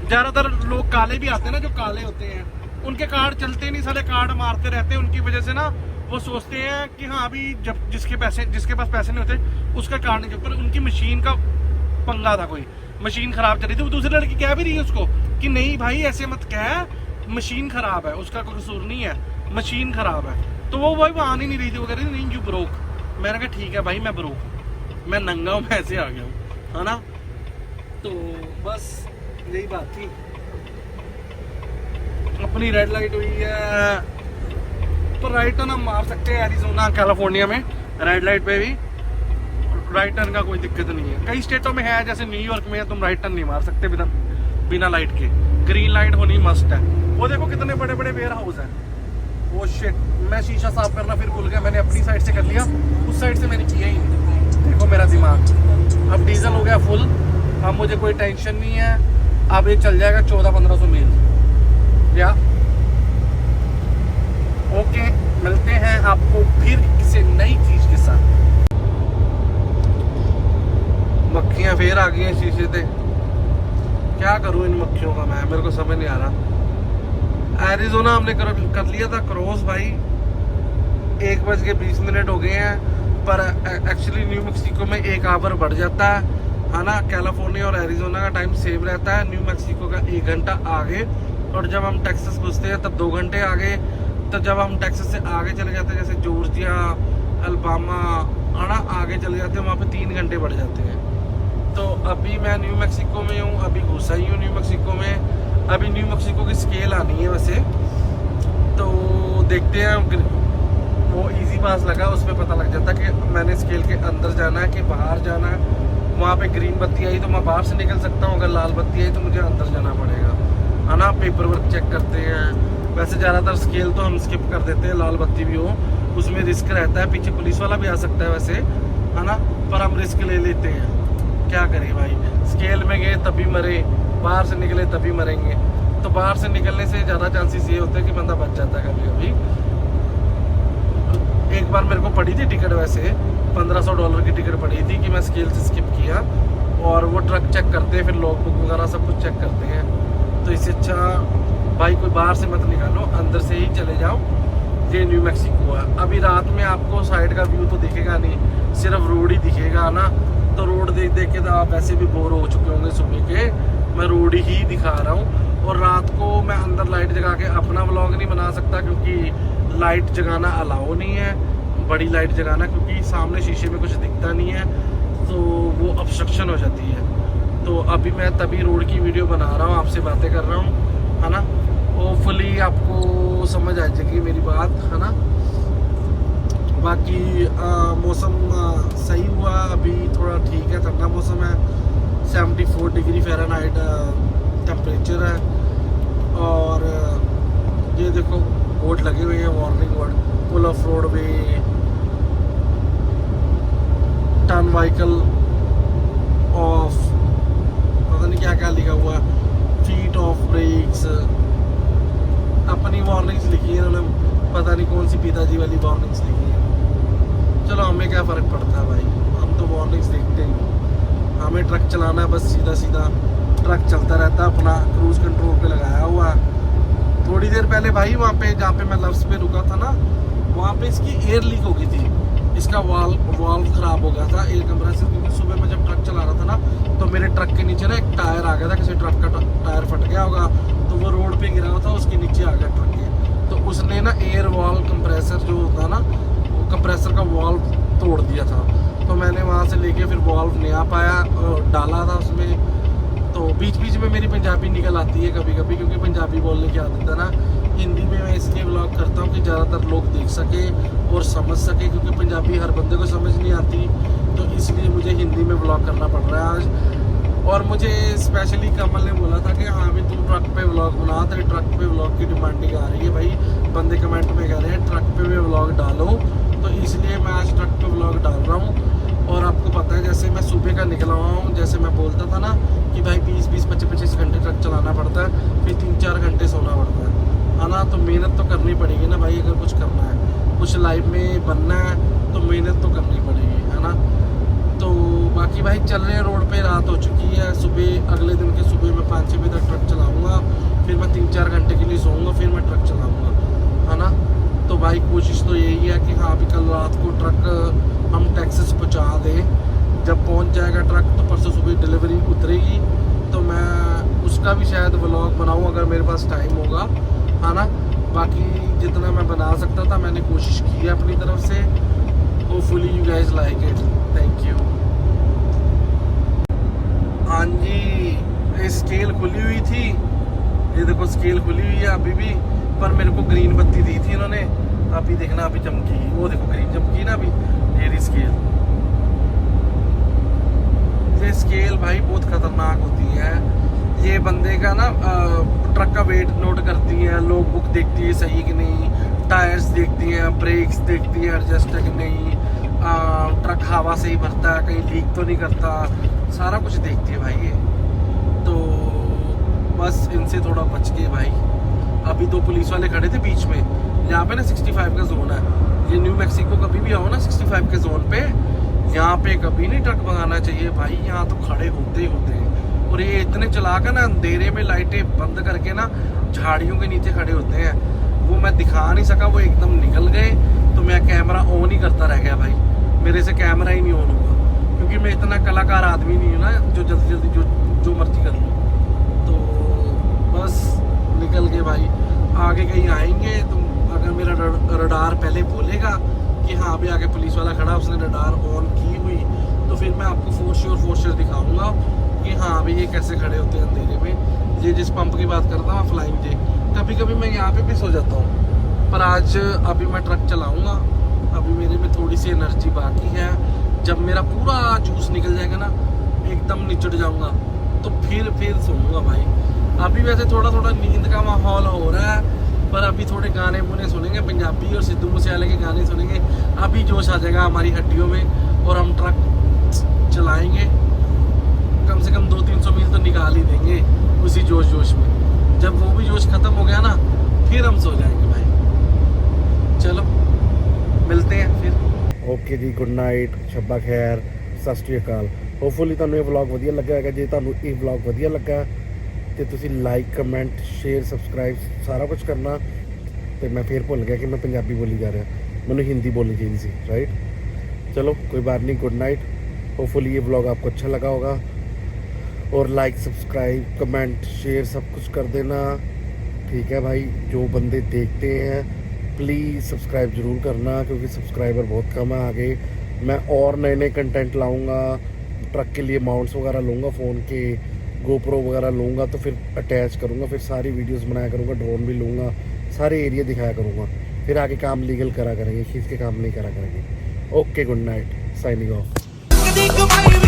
ज़्यादातर लोग काले भी आते हैं ना, जो काले होते हैं उनके कार्ड चलते नहीं, सारे कार्ड मारते रहते हैं। उनकी वजह से ना वो सोचते हैं कि हाँ अभी जब जिसके पास पैसे नहीं होते उसका कार्ड नहीं चलता। पर उनकी मशीन का पंगा था, कोई मशीन खराब चल रही थी। वो दूसरी लड़की कह भी रही है उसको कि नहीं भाई ऐसे मत कह, मशीन खराब है, उसका कोई कसूर नहीं है, मशीन खराब है। तो वो भाई वो आने नहीं रही थी, वो कह रही थी नहीं यू ब्रोक। मैंने कहा ठीक है भाई मैं ब्रोक, मैं नंगा हूँ, मैं ऐसे आ गया हूँ, है ना। तो बस यही बात थी। अपनी रेड लाइट हुई है, पर राइट टर्न हम मार सकते हैं एरिज़ोना कैलिफोर्निया में, रेड लाइट पे भी राइट टर्न का कोई दिक्कत नहीं है। कई स्टेटों में है, जैसे न्यूयॉर्क में तुम राइट टर्न नहीं मार सकते बिना लाइट के, ग्रीन लाइट होनी मस्ट है। वो देखो कितने बड़े बड़े वेयर हाउस है। वो शिट, मैं शीशा साफ करना फिर भूल गया, मैंने अपनी साइड से कर लिया, उस साइड से मैंने किया ही नहीं। देखो मेरा दिमाग। अब डीजल हो गया फुल, अब मुझे कोई टेंशन नहीं है। अब ये चल जाएगा 1400-1500 मील या। ओके, मिलते हैं आपको फिर किसी नई चीज के साथ। मक्खियां फिर आ गई हैं शीशे पे, क्या करूं इन मक्खियों का मैं, मेरे को समझ नहीं आ रहा। एरिज़ोना हमने कर लिया था क्रॉस भाई, 1:20 हो गए हैं। पर एक्चुअली न्यू मैक्सिको में 1 आवर बढ़ जाता है ना। कैलिफोर्निया और एरिज़ोना का टाइम सेम रहता है, न्यू मैक्सिको का 1 घंटा आगे। और जब हम टेक्सास घुसते हैं तब 2 घंटे आगे। तो जब हम टेक्सास से आगे चले जाते हैं, जैसे जॉर्जिया, अल्बामा, आना आगे चले जाते हैं, वहाँ पे 3 घंटे बढ़ जाते हैं। तो अभी मैं न्यू मैक्सिको में हूँ, अभी घुसा ही हूँ न्यू मैक्सिको में। अभी न्यू मैक्सिको की स्केल आनी है वैसे, तो देखते हैं। वो इजी पास लगा, उसमें पता लग जाता कि मैंने स्केल के अंदर जाना है कि बाहर जाना है। वहाँ पे ग्रीन बत्ती आई तो मैं बाहर से निकल सकता हूँ, अगर लाल बत्ती आई तो मुझे अंदर जाना पड़ेगा, है ना। पेपर वर्क चेक करते हैं। वैसे ज़्यादातर स्केल तो हम स्किप कर देते हैं, लाल बत्ती भी हो उसमें रिस्क रहता है, पीछे पुलिस वाला भी आ सकता है वैसे, है ना। पर हम रिस्क ले लेते हैं, क्या करें भाई। स्केल में गए तभी मरे, बाहर से निकले तभी मरेंगे। तो बाहर से निकलने से ज़्यादा चांसेस ये होते हैं कि बंदा बच जाता है कभी कभी। एक बार मेरे को पड़ी थी टिकट, वैसे $1500 की टिकट पड़ी थी कि मैं स्केल से स्किप किया, और वो ट्रक चेक करते हैं, फिर लॉग बुक वगैरह सब कुछ चेक करते हैं। तो इससे अच्छा भाई कोई बाहर से मत निकालो, अंदर से ही चले जाओ। ये न्यू मैक्सिको है। अभी रात में आपको साइड का व्यू तो दिखेगा नहीं, सिर्फ रोड ही दिखेगा ना। तो रोड देख देख के तो आप वैसे भी बोर हो चुके होंगे सुबह के। मैं रोड ही दिखा रहा हूँ। और रात को मैं अंदर लाइट जगा के अपना व्लॉग नहीं बना सकता, क्योंकि लाइट जगाना अलाउ नहीं है, बड़ी लाइट जगाना, क्योंकि सामने शीशे में कुछ दिखता नहीं है तो वो ऑब्स्ट्रक्शन हो जाती है। तो अभी मैं तभी रोड की वीडियो बना रहा हूँ, आपसे बातें कर रहा हूँ, है ना। होपफुली आपको समझ आ जाएगी मेरी बात, है ना। बाकी मौसम सही हुआ, अभी थोड़ा ठीक है, ठंडा मौसम है, 74 डिग्री फ़ारेनहाइट टेम्परेचर है। और ये देखो बोर्ड लगे हुए हैं, warning board, pull off road way, turn vehicle off, पता नहीं क्या क्या लिखा हुआ, फीट ऑफ ब्रेक्स, अपनी वार्निंग्स लिखी है उन्होंने, पता नहीं कौन सी पिताजी वाली वार्निंग्स लिखी है। चलो हमें क्या फ़र्क पड़ता है भाई, हम तो वार्निंग्स देखते ही, हमें ट्रक चलाना है बस, सीधा सीधा ट्रक चलता रहता है अपना, क्रूज़ कंट्रोल पे लगाया हुआ है। थोड़ी देर पहले भाई वहाँ पे जहाँ पे मैं लफ्स पे रुका था ना, वहाँ पे इसकी एयर लीक हो गई थी, इसका वाल्व ख़राब हो गया था एयर कंप्रेसर, क्योंकि सुबह में जब ट्रक चला रहा था ना तो मेरे ट्रक के नीचे ना एक टायर आ गया था, किसी ट्रक का टायर फट गया होगा, तो वो रोड पे गिरा हुआ था, उसके नीचे आ गया ट्रक के, तो उसने ना एयर वाल्व कंप्रेसर जो होता ना, वो कंप्रेसर का वाल्व तोड़ दिया था। तो मैंने वहाँ से लेके फिर वाल्व नया पाया और डाला था उसमें। तो बीच बीच में मेरी पंजाबी निकल आती है कभी कभी, क्योंकि पंजाबी बोलने की आदत है ना। हिंदी में मैं इसलिए व्लॉग करता हूँ कि ज़्यादातर लोग देख सके और समझ सके, क्योंकि पंजाबी हर बंदे को समझ नहीं आती, तो इसलिए मुझे हिंदी में व्लॉग करना पड़ रहा है आज। और मुझे स्पेशली कमल ने बोला था कि हाँ भी तुम ट्रक पे व्लॉग बना, तेरे ट्रक पे व्लॉग की डिमांडिंग आ रही है भाई, बंदे कमेंट में कह रहे हैं ट्रक पे भी व्लॉग डालो, तो इसलिए मैं आज ट्रक पे व्लॉग डाल रहा हूँ। और आपको पता है जैसे मैं सुबह का निकला हुआ हूँ, जैसे मैं बोलता था ना कि भाई 20-25 घंटे ट्रक चलाना पड़ता है, फिर 3-4 घंटे सोना पड़ता है ना। तो मेहनत तो करनी पड़ेगी ना भाई, अगर कुछ करना है, कुछ लाइफ में बनना है तो मेहनत तो करनी पड़ेगी, है ना। तो बाकी भाई चल रहे हैं रोड पे, रात हो चुकी है, सुबह अगले दिन की सुबह में 5-6 बजे तक ट्रक चलाऊँगा, फिर मैं 3-4 घंटे के लिए सोऊंगा, फिर मैं ट्रक चलाऊँगा, है ना। तो भाई कोशिश तो यही है कि हाँ अभी कल रात को ट्रक हम टेक्सास पहुँचा दें। जब पहुँच जाएगा ट्रक तो परसों सुबह डिलीवरी उतरेगी, तो मैं उसका भी शायद व्लॉग बनाऊँ अगर मेरे पास टाइम होगा, है ना। बाकी जितना मैं बना सकता था मैंने कोशिश की है अपनी तरफ से। Hopefully you guys like it, thank you. हाँ जी, ये स्केल खुली हुई थी, ये देखो स्केल खुली हुई है अभी भी, पर मेरे को ग्रीन बत्ती दी थी इन्होंने, अभी देखना अभी चमकी, वो देखो ग्रीन चमकी ना अभी, ये स्केल। ये स्केल भाई बहुत खतरनाक होती है, ये बंदे का ना ट्रक का वेट नोट करती है, लोग बुक देखती है सही कि नहीं, टायर्स देखती हैं, ब्रेक्स देखती है एडजस्ट है कि नहीं, ट्रक हवा से ही भरता है, कहीं लीक तो नहीं करता, सारा कुछ देखती है भाई ये। तो बस इनसे थोड़ा बच के भाई। अभी 2 पुलिस वाले खड़े थे बीच में, यहाँ पे ना 65 का जोन है, ये न्यू मैक्सिको कभी भी आओ ना 65 के जोन पे, यहाँ पे कभी नहीं ट्रक भगाना चाहिए भाई, यहाँ तो खड़े होते ही होते हैं। और ये इतने चला कर ना अंधेरे में लाइटें बंद करके ना झाड़ियों के नीचे खड़े होते हैं, वो मैं दिखा नहीं सका, वो एकदम निकल गए, तो मैं कैमरा ऑन ही करता रह गया भाई, मेरे से कैमरा ही नहीं ऑन हुआ, क्योंकि मैं इतना कलाकार आदमी नहीं हूँ ना जो जल्दी जल्दी जो मर्जी कर लूँ। तो बस निकल के भाई आगे कहीं आएंगे, तो अगर मेरा रडार पहले बोलेगा कि हाँ अभी आगे पुलिस वाला खड़ा, उसने रडार ऑन की हुई, तो फिर मैं आपको फोर्स दिखाऊंगा कि हाँ अभी ये कैसे खड़े होते हैं अंधेरे में। ये जिस पंप की बात करता हूँ फ्लाइंग जे, कभी कभी मैं यहाँ पे भी सो जाता हूँ, पर आज अभी मैं ट्रक चलाऊँगा, अभी मेरे में थोड़ी सी एनर्जी बाकी है, जब मेरा पूरा जूस निकल जाएगा ना, एकदम निचट जाऊँगा, तो फिर सोऊंगा भाई। अभी वैसे थोड़ा थोड़ा नींद का माहौल हो रहा है, पर अभी थोड़े गाने बुने सुनेंगे पंजाबी और सिद्धू मूसेवाले के गाने सुनेंगे, अभी जोश आ जाएगा हमारी हड्डियों में और हम ट्रक चलाएंगे, कम से कम 200-300 मील तो निकाल ही देंगे उसी जोश में। जब वो भी जोश खत्म हो गया ना, फिर हम सो जाएंगे भाई। चलो मिलते हैं फिर। ओके जी, गुड नाइट, शब्बा खैर, सत श्री अकाल। होपफुली ਤੁਹਾਨੂੰ ਇਹ ਵਲੌਗ ਵਧੀਆ ਲੱਗਾ ਹੈਗਾ। ਜੇ ਤੁਹਾਨੂੰ ਇਹ ਵਲੌਗ ਵਧੀਆ ਲੱਗਾ ਤੇ ਤੁਸੀਂ ਲਾਈਕ, ਕਮੈਂਟ, ਸ਼ੇਅਰ, ਸਬਸਕ੍ਰਾਈਬ ਸਾਰਾ ਕੁਝ ਕਰਨਾ। ਤੇ ਮੈਂ ਫੇਰ ਭੁੱਲ ਗਿਆ ਕਿ ਮੈਂ ਪੰਜਾਬੀ ਬੋਲੀ ਜਾ ਰਿਹਾ, ਮੈਨੂੰ हिंदी बोलनी चाहिए थी, राइट। चलो कोई बात नहीं, गुड नाइट। होपफुली ये व्लॉग आपको अच्छा लगा होगा और लाइक सब्सक्राइब कमेंट शेयर सब कुछ कर देना, ठीक है भाई। जो बंदे देखते हैं प्लीज़ सब्सक्राइब ज़रूर करना, क्योंकि सब्सक्राइबर बहुत कम है आगे। मैं और नए नए कंटेंट लाऊंगा, ट्रक के लिए माउंट्स वगैरह लूँगा, फ़ोन के गोप्रो वगैरह लूँगा, तो फिर अटैच करूँगा, फिर सारी वीडियोस बनाया करूँगा, ड्रोन भी लूँगा, सारे एरिया दिखाया करूँगा, फिर आगे काम लीगल करा करेंगे, खींच के काम नहीं करा करेंगे। Okay, good night, signing off.